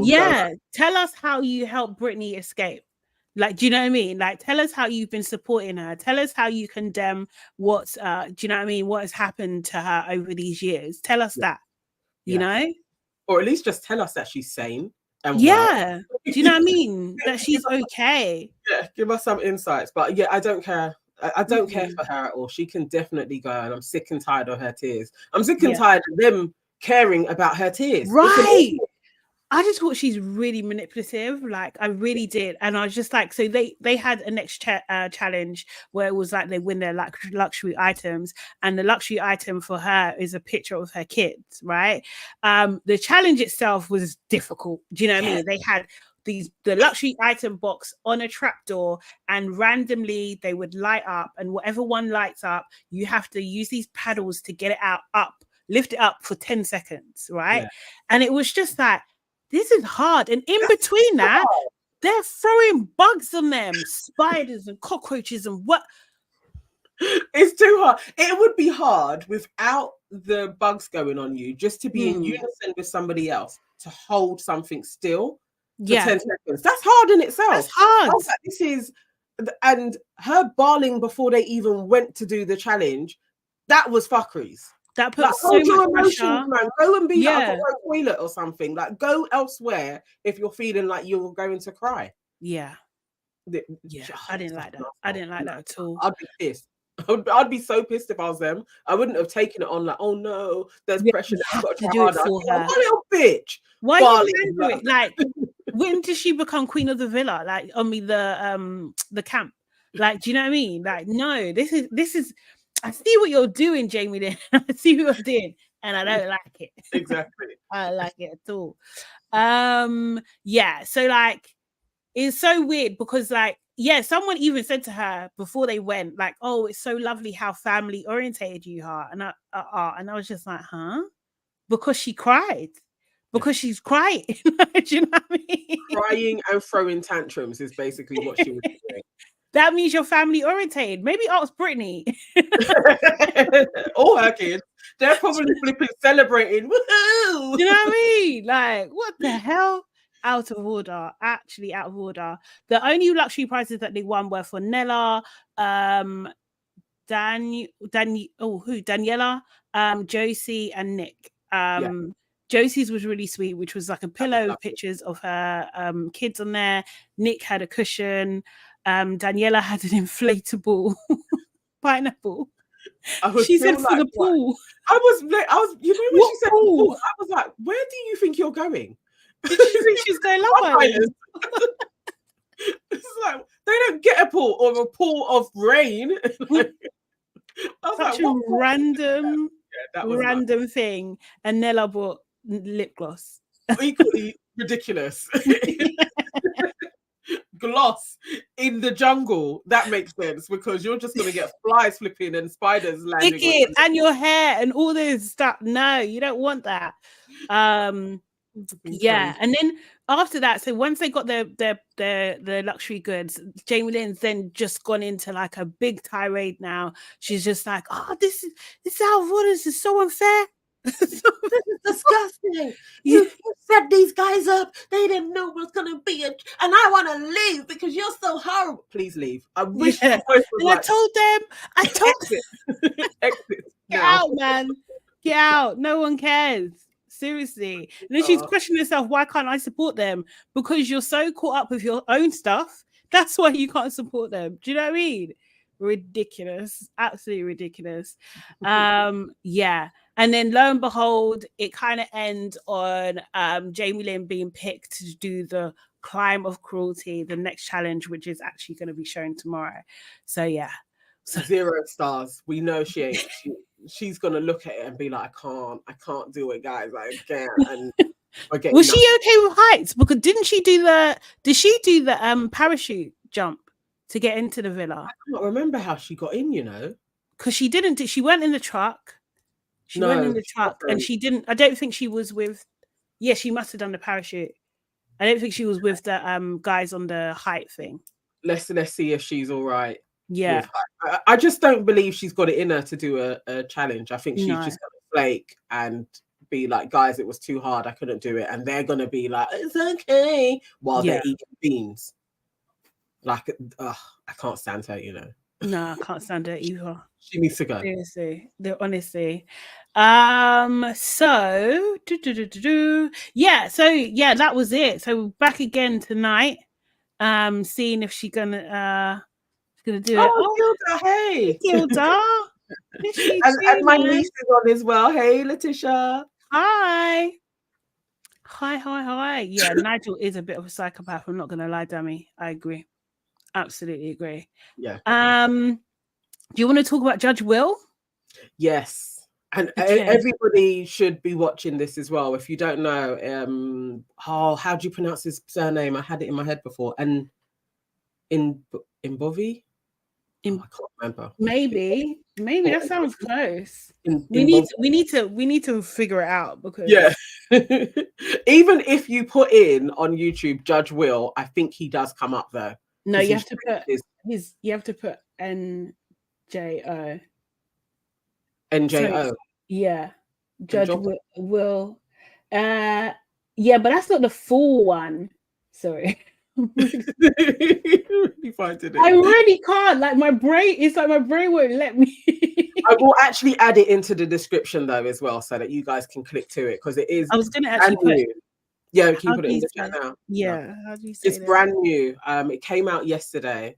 Tell us how you helped Britney escape. Like, do you know what I mean? Like, tell us how you've been supporting her. Tell us how you condemn what's, do you know what I mean? What has happened to her over these years. Tell us that, you know? Or at least just tell us that she's sane. And do you know what I mean? That she's okay. Yeah, give us some insights. But I don't care. I don't care for her at all. She can definitely go, and I'm sick and tired of her tears. I'm sick and tired of them caring about her tears. Right. I just thought she's really manipulative. Like, I really did. And I was just like, so they had a next challenge where it was like they win their luxury items. And the luxury item for her is a picture of her kids, right? The challenge itself was difficult. Do you know what I mean? They had the luxury item box on a trapdoor, and randomly they would light up. And whatever one lights up, you have to use these paddles to get it up, lift it up for 10 seconds, right? And it was just like, this is hard. And in between that, they're throwing bugs on them, spiders and cockroaches and what? It's too hard. It would be hard without the bugs going on you, just to be in unison with somebody else, to hold something still for 10 seconds. That's hard in itself. That's hard. This is, and her bawling before they even went to do the challenge, that was fuckeries. That puts so much pressure. Man. Go and be like a toilet or something. Like, go elsewhere if you're feeling like you're going to cry. I didn't like that. I didn't like that at all. I'd be pissed. I'd be so pissed if I was them. I wouldn't have taken it on like, oh no, there's pressure. I've got to do it for her. What little bitch. Why are you doing it? Like, when did she become queen of the villa? Like, the camp. Like, do you know what I mean? Like, no, this is. I see what you're doing, Jamie. Then I see what you're doing, and I don't like it. Exactly. I don't like it at all. So like, it's so weird because like, someone even said to her before they went, like, oh, it's so lovely how family orientated you are. And I was just like, huh? Because she cried. Because she's crying. Do you know what I mean? Crying and throwing tantrums is basically what she was doing. That means you're family orientated. Maybe ask Britney. Or her kids. They're probably flipping, celebrating. Woohoo! You know what I mean? Like, what the hell? Out of order. Actually out of order. The only luxury prizes that they won were for Nella, Daniela, Josie, and Nick. Josie's was really sweet, which was like a pillow with pictures of her kids on there. Nick had a cushion. Daniela had an inflatable pineapple. She said for the pool. I was, you know, when she said pool, I was like, where do you think you're going? Did she think she's going Love Island? It's like, they don't get a pool or a pool of rain. Such a random thing. And Nella bought lip gloss. Equally ridiculous. Gloss in the jungle. That makes sense because you're just going to get flies flipping and spiders landing and your hair and all this stuff. No, you don't want that. And then after that, so once they got their luxury goods, Jamie Lynn's then just gone into like a big tirade now. She's just like, oh, this is out of order. This is so unfair. This is disgusting. You set these guys up. They didn't know it was going to be and I want to leave because you're so horrible. Please leave. I wish. And I told them. Exit. Get out, man. Get out. No one cares. Seriously. And then she's questioning herself, why can't I support them? Because you're so caught up with your own stuff. That's why you can't support them. Do you know what I mean? Ridiculous. Absolutely ridiculous. Yeah. And then lo and behold, it kind of ends on Jamie Lynn being picked to do the Crime of Cruelty, the next challenge, which is actually going to be shown tomorrow. So yeah. 0 stars. We know she's gonna look at it and be like, I can't do it, guys. I can't. And was she okay with heights? Because did she do the parachute jump to get into the villa? I can't remember how she got in, because she didn't. She went in the truck. She went in the truck, and she didn't. I don't think she was with. Yeah, she must have done the parachute. I don't think she was with the guys on the height thing. Let's see if she's all right. Yeah, I just don't believe she's got it in her to do a challenge. I think she's just gonna flake and be like, guys, it was too hard. I couldn't do it, and they're gonna be like, it's okay, while they're eating beans. Like, I can't stand her, No, I can't stand her either. She needs to go. Seriously, honestly. So yeah, that was it. So back again tonight. Seeing if she's gonna do it. Gilda, hey, Gilda. and my niece is on as well. Hey, Letitia. Hi. Yeah, Nigel is a bit of a psychopath. I'm not gonna lie, Dummy. I agree. Absolutely agree. Yeah. Do you want to talk about Judge Will? Yes. And everybody should be watching this as well. If you don't know, how do you pronounce his surname? I had it in my head before. And Imbovi? I can't remember. Maybe that sounds close. We need to figure it out because even if you put in on YouTube Judge Will, I think he does come up though. No, you have to put NJO. NJO. So, yeah. Judge Will. Yeah, but that's not the full one. Sorry. I really can't. Like my brain won't let me. I will actually add it into the description though as well, so that you guys can click to it because it is. I was going to actually put. Yeah, we can put it in the chat now. Yeah, how do you say it's that? Brand new. It came out yesterday.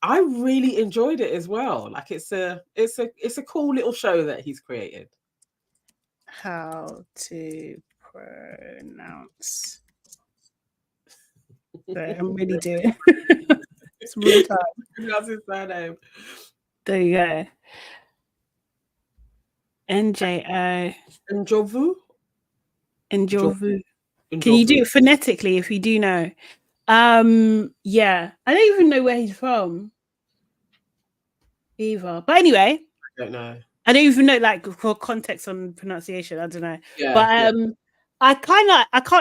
I really enjoyed it as well. Like it's a cool little show that he's created. How to pronounce. I'm really doing it's real time. Pronounce his surname. There you go. NJO. Njovu. Can you do it phonetically if you do know? Yeah, I don't even know where he's from either. But anyway, I don't know. I don't even know like for context on pronunciation. I don't know. Yeah, but I can't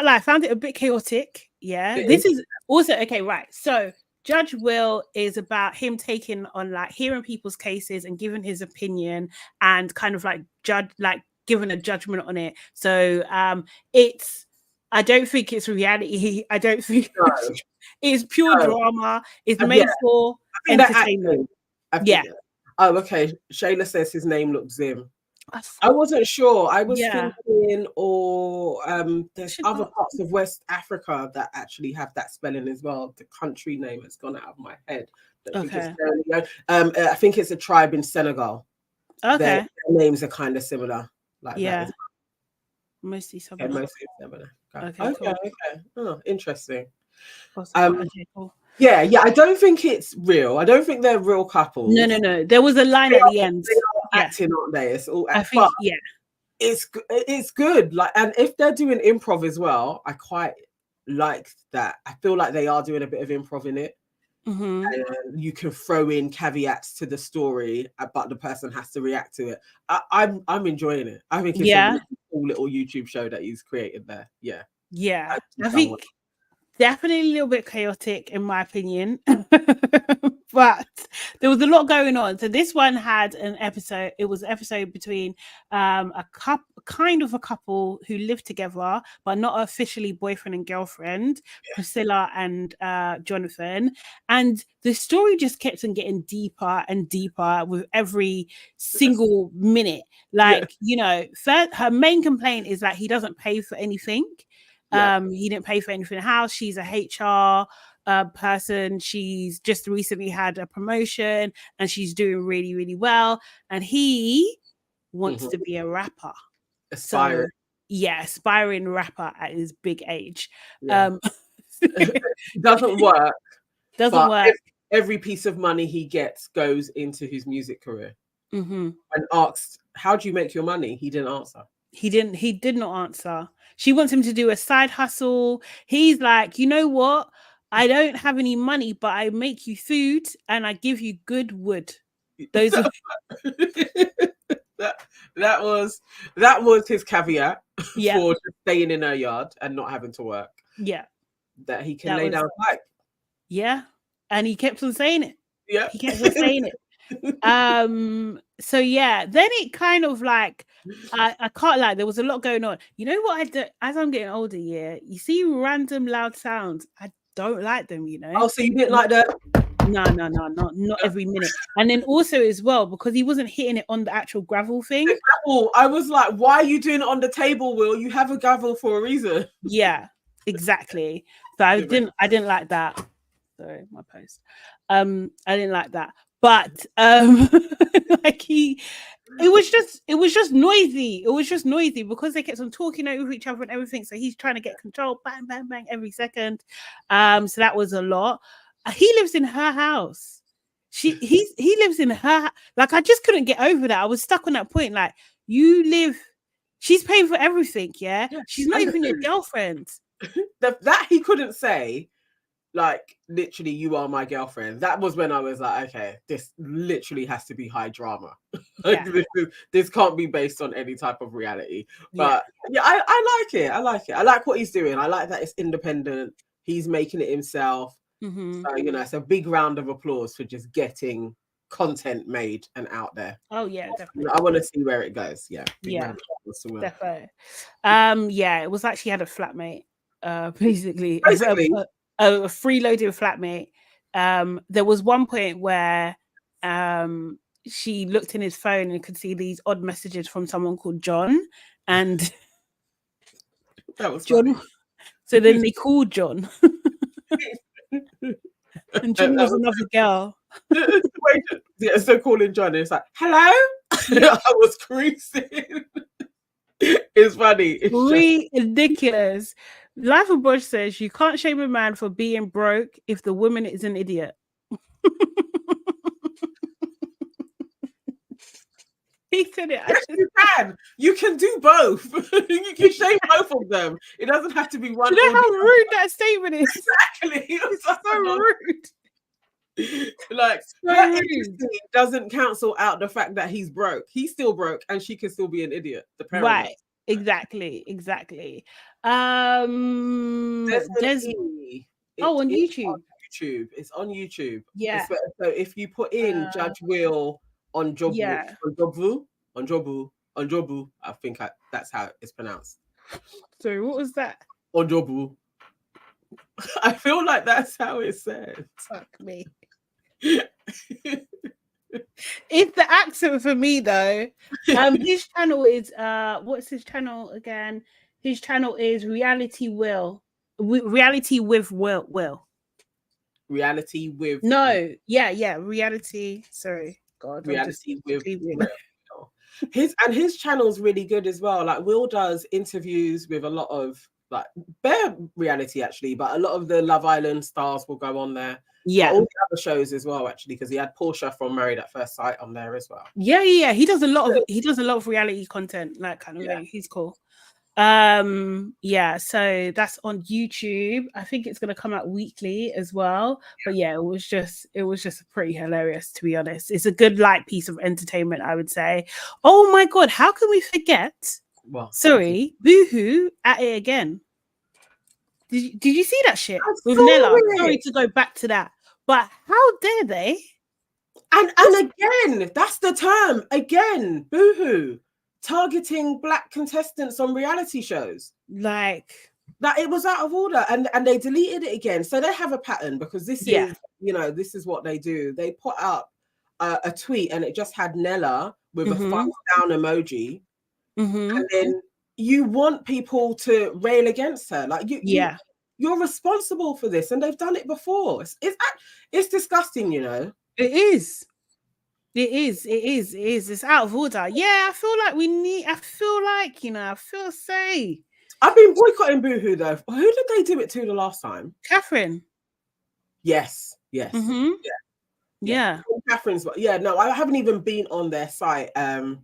lie. I found it a bit chaotic. Yeah, this is also okay. Right. So Judge Will is about him taking on like hearing people's cases and giving his opinion and kind of like giving a judgment on it. So I don't think it's reality. I don't think it's pure drama. It's made for entertainment. Oh, okay. Shayla says his name looks Zim. I wasn't sure. I was thinking, or there's other parts of West Africa that actually have that spelling as well. The country name has gone out of my head. Okay. I think it's a tribe in Senegal. Okay. Their names are kind of similar. Like that mostly similar. Okay, mostly similar. Okay. Cool. Okay. Oh, interesting. Okay, cool. Yeah. I don't think it's real. I don't think they're real couples. No. There was a line at the end. They are acting, aren't they? It's all. I think, it's good. Like, and if they're doing improv as well, I quite like that. I feel like they are doing a bit of improv in it. Mm-hmm. And you can throw in caveats to the story, but the person has to react to it. I'm enjoying it. I think it's a really cool little YouTube show that he's created there. Yeah. I think definitely a little bit chaotic in my opinion. But there was a lot going on. So this one had an episode. It was an episode between a couple who lived together, but not officially boyfriend and girlfriend, Priscilla and Jonathan. And the story just kept on getting deeper and deeper with every single minute. Like, you know, her main complaint is that he doesn't pay for anything. He didn't pay for anything in the house. She's a HR person. She's just recently had a promotion and she's doing really, really well. And he wants to be a rapper. Aspiring. So, aspiring rapper at his big age. Doesn't work. Doesn't work. Every piece of money he gets goes into his music career. And asked, how do you make your money? He didn't answer. He did not answer. She wants him to do a side hustle. He's like, you know what? I don't have any money, but I make you food and I give you good wood. Those are that was his caveat for just staying in her yard and not having to work. Yeah. That he can lay down pipe. Yeah. And he kept on saying it. Yeah. He kept on saying it. So yeah, then it kind of like I can't lie, there was a lot going on. You know what I do as I'm getting older, you see random loud sounds. I don't like them, you know. Oh, so you didn't like that? No, not every minute. And then also as well, because he wasn't hitting it on the actual gravel thing. The gravel, I was like, why are you doing it on the table, Will? You have a gravel for a reason. Yeah, exactly. So I didn't like that. Sorry, my post. I didn't like that. But like it was just noisy. It was just noisy because they kept on talking over each other and everything. So he's trying to get control, bang, bang, bang, every second. So that was a lot. He lives in her house. He lives in her. Like, I just couldn't get over that. I was stuck on that point. Like, she's paying for everything. Yeah, she's not even your girlfriend. That he couldn't say. Like, literally, you are my girlfriend. That was when I was like, okay, this literally has to be high drama. Like, this can't be based on any type of reality. But I like it. I like it. I like what he's doing. I like that it's independent. He's making it himself. So, you know, it's a big round of applause for just getting content made and out there. Oh yeah, definitely. I want to see where it goes. Definitely. It was like she had a flatmate, basically. A freeloading flatmate. There was one point where she looked in his phone and could see these odd messages from someone called John, and that was John. Funny. So then they called John, and John was another girl. So calling John, it's like, hello. I was creasing. It's funny. It's ridiculous. Life of Bush says you can't shame a man for being broke if the woman is an idiot. He said it. Yes, you can. You can do both. You can shame both of them. It doesn't have to be one. You know how rude that statement is? Exactly. It's so rude. Like, that doesn't cancel out the fact that he's broke. He's still broke and she can still be an idiot. Right. Exactly. On YouTube. It's on YouTube. Yeah. So if you put in Judge Will on Jobu, I think that's how it's pronounced. Sorry, what was that? On Jobu. I feel like that's how it's said. Fuck me. It's the accent for me though. His channel is what's his channel again? His channel is Reality with Will. Reality with Reality. Sorry, God. Reality with Will. His channel's really good as well. Like, Will does interviews with a lot of like bare reality actually, but a lot of the Love Island stars will go on there. Yeah, all the other shows as well actually, because he had Portia from Married at First Sight on there as well. Yeah. He does a lot of reality content, like kind of thing. He's cool. So that's on YouTube. I think it's going to come out weekly as well. But yeah, it was just pretty hilarious, to be honest. It's a good light piece of entertainment, I would say. Oh my God, how can we forget? Well, sorry, Boohoo at it again. Did you see that shit with Nella? Sorry to go back to that. But how dare they? And again, that's the term. Again, Boohoo targeting Black contestants on reality shows. Like that it was out of order, and they deleted it again. So they have a pattern, because this is, this is what they do. They put up a tweet and it just had Nella with a thumbs down emoji, and then you want people to rail against her. Like you're responsible for this, and they've done it before. It's disgusting, you know. It is. It's out of order. Yeah, I feel like I feel safe. I've been boycotting Boohoo though. Who did they do it to the last time? Catherine. Yes. Yeah. Catherine's. Yeah. No, I haven't even been on their site. And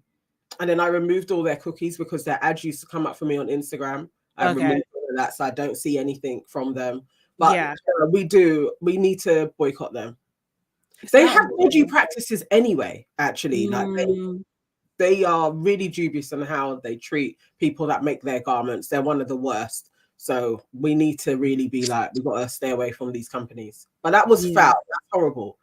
then I removed all their cookies because their ads used to come up for me on Instagram. I removed all of that, so I don't see anything from them. But we need to boycott them. They have dodgy practices anyway. Actually, like they are really dubious on how they treat people that make their garments. They're one of the worst. So we need to really be like, we've got to stay away from these companies. But that was foul. That's horrible.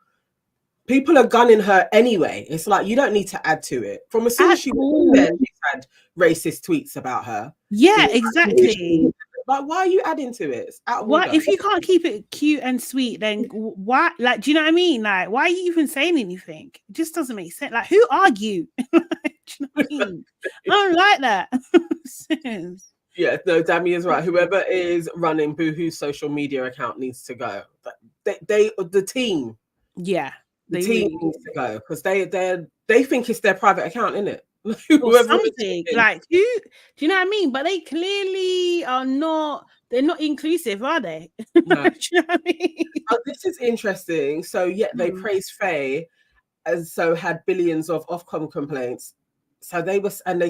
People are gunning her anyway. It's like, you don't need to add to it. From as soon as she had racist tweets about her. Yeah, exactly. Like, why are you adding to it? It's out of what order. If you can't keep it cute and sweet, then why? Like, do you know what I mean? Like, why are you even saying anything? It just doesn't make sense. Like, who are you? Do you know what I mean? I don't like that. Yeah, no, Dammy is right. Whoever is running Boohoo's social media account needs to go. The team. Yeah, the team needs to go, because they think it's their private account, isn't it? Something like, who, do you know what I mean? But they clearly are not. They're not inclusive, are they? No. Do you know what I mean? This is interesting. So they praised Faye, and so had billions of Ofcom complaints. So they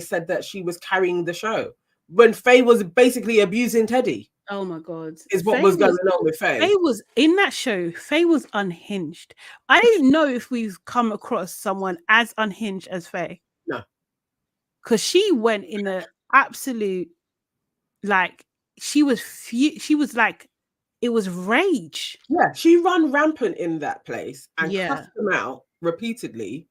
said that she was carrying the show when Faye was basically abusing Teddy. Oh my God. Is what was going on with Faye. Faye was in that show. Faye was unhinged. I don't know if we've come across someone as unhinged as Faye. No. Because she went in an absolute, like, she was like, it was rage. Yeah, she ran rampant in that place and cussed them out repeatedly.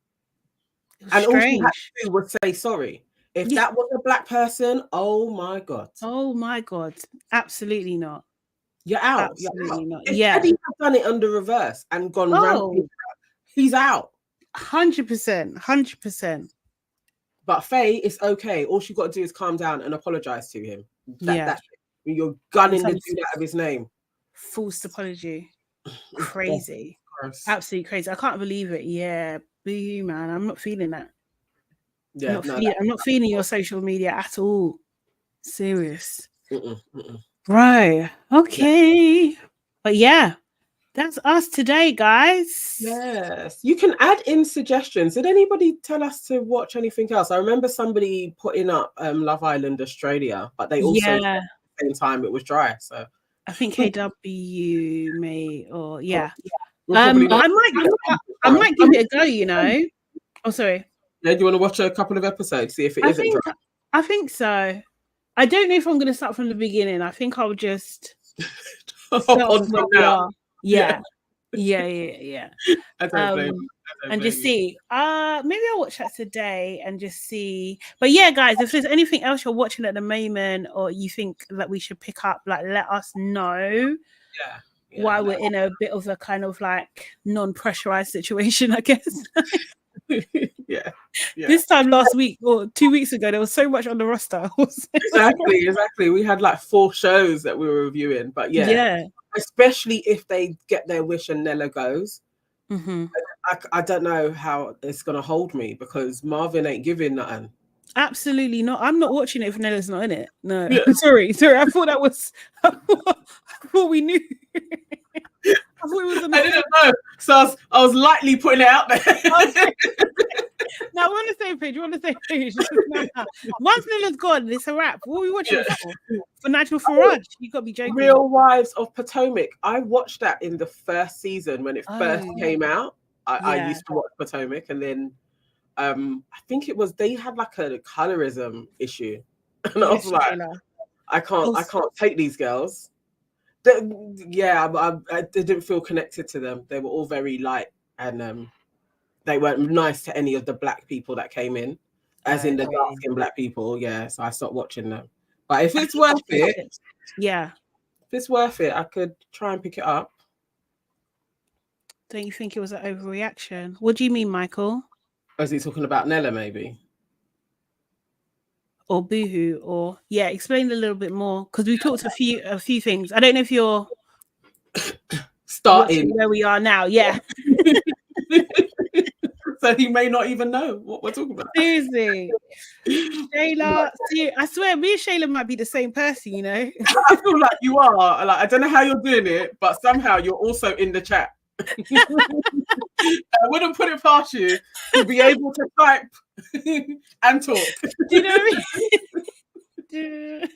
And all she had to do was say sorry. If that was a Black person, oh my God. Oh my God. Absolutely not. You're out. Absolutely not. If Eddie had done it under reverse and gone rampant, he's out. 100%. 100%. But Faye, it's okay. All she got to do is calm down and apologize to him. That's it. You're gunning the dude out of his name. False apology. Crazy. Absolutely crazy. I can't believe it. Yeah. Boo, man. I'm not feeling that. Yeah, I'm not feeling your social media at all. Serious. Right. Okay. Yeah. But yeah, that's us today, guys. Yes. You can add in suggestions. Did anybody tell us to watch anything else? I remember somebody putting up Love Island Australia, but they also at the same time it was dry. So I think KW may, or I might give it a go, you know. Oh, sorry. Yeah, do you want to watch a couple of episodes, see if it isn't dry? I think so. I don't know if I'm going to start from the beginning. I think I'll just start from now. Yeah. I don't blame you. And just see. Maybe I'll watch that today and just see. But yeah, guys, if there's anything else you're watching at the moment or you think that we should pick up, like, let us know. While we're in a bit of a kind of like non-pressurized situation, I guess. Yeah. This time last week or 2 weeks ago, there was so much on the roster. Exactly. We had like 4 shows that we were reviewing, but especially if they get their wish and Nella goes. I don't know how it's gonna hold me, because Marvin ain't giving nothing. Absolutely not. I'm not watching it if Nella's not in it. No. Sorry. I thought that was. I thought we knew. I didn't know, so I was lightly putting it out there. Now, we're on the same page. Once Nella's gone, it's a wrap. What are we watching it for? For Nigel Farage? You got to be joking. Real Wives of Potomac. I watched that in the first season when it first came out. I used to watch Potomac, and then I think it was, they had like a colorism issue, and I was like, I can't take these girls. I didn't feel connected to them. They were all very light, and they weren't nice to any of the black people that came in, as in the dark-skinned black people. Yeah, so I stopped watching them. But if it's worth it, if it's worth it, I could try and pick it up. Don't you think it was an overreaction? What do you mean, Michael? Is he talking about Nella, maybe? Or Boohoo, or explain a little bit more, because we talked a few things. I don't know if you're starting where we are now. Yeah. So he may not even know what we're talking about. Seriously. Shayla, I swear me and Shayla might be the same person, you know. I feel like you are. Like, I don't know how you're doing it, but somehow you're also in the chat. I wouldn't put it past you to be able to type and talk. Do you know what I mean?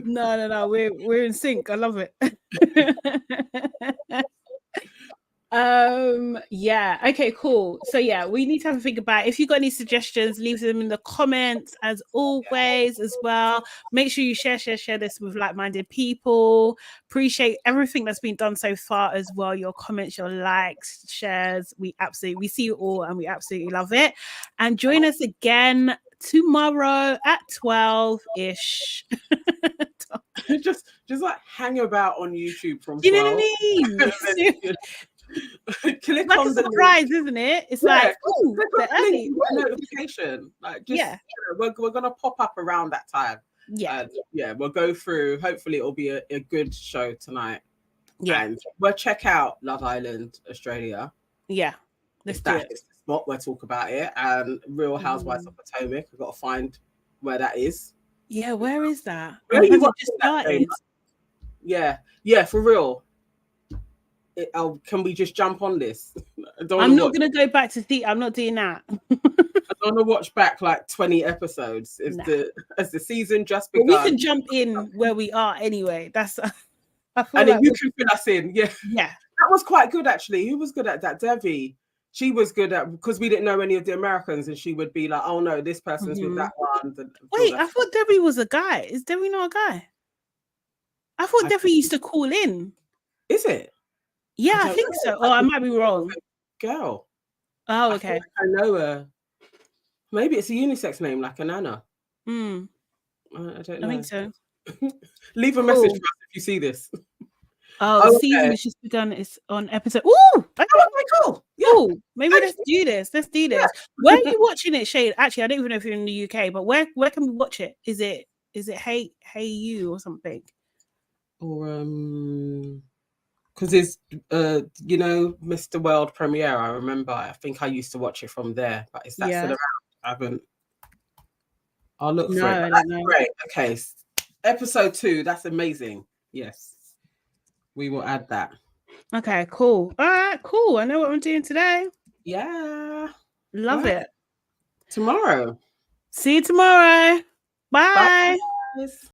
No, we're in sync. I love it. Okay, cool. So we need to have a think about it. If you got any suggestions, leave them in the comments as always as well. Make sure you share this with like-minded people. Appreciate everything that's been done so far as well. Your comments, your likes, shares, we see you all and we absolutely love it. And join us again tomorrow at 12-ish. just like hang about on YouTube from 12. You know what I mean? Click like on a surprise, isn't it? It's like, oh, the early notification. Like, just we're gonna pop up around that time. We'll go through. Hopefully, it'll be a good show tonight. And we'll check out Love Island Australia. Let's do it. It's the spot. We'll talk about it. And Real Housewives of Potomac. I've got to find where that is. Yeah, where is that? Where you just started? Yeah, for real. Can we just jump on this? I'm not going to go back to see. I'm not doing that. I don't want to watch back like 20 episodes. As the season just begun. Well, we can jump in where we are anyway. That's. And then you can fill us in. Yeah. Yeah. That was quite good actually. Who was good at that? Devi. She was good at, because we didn't know any of the Americans, and she would be like, "Oh no, this person's with that one." Wait, I thought Debbie was a guy. Is Debbie not a guy? I thought Debbie used to call in. Is it? Yeah, I think so. Oh, I might be wrong. Girl. Oh, okay. I know her. Maybe it's a unisex name, like an Anna. I don't know. I think so. Leave a message for us if you see this. Oh, the season has just begun. It's on episode. Ooh, okay, cool. Yeah. Ooh, maybe let's do this. Yeah. Where are you watching it, Shade? Actually, I don't even know if you're in the UK, but where can we watch it? Is it Hey You or something? Or because it's Mr. World premiere. I remember. I think I used to watch it from there, but is that still around? I haven't. I'll look for it. That's great. Okay, episode 2. That's amazing. Yes, we will add that. Okay, cool. All right, cool. I know what I'm doing today. Yeah, love it. Tomorrow. See you tomorrow. Bye. Bye.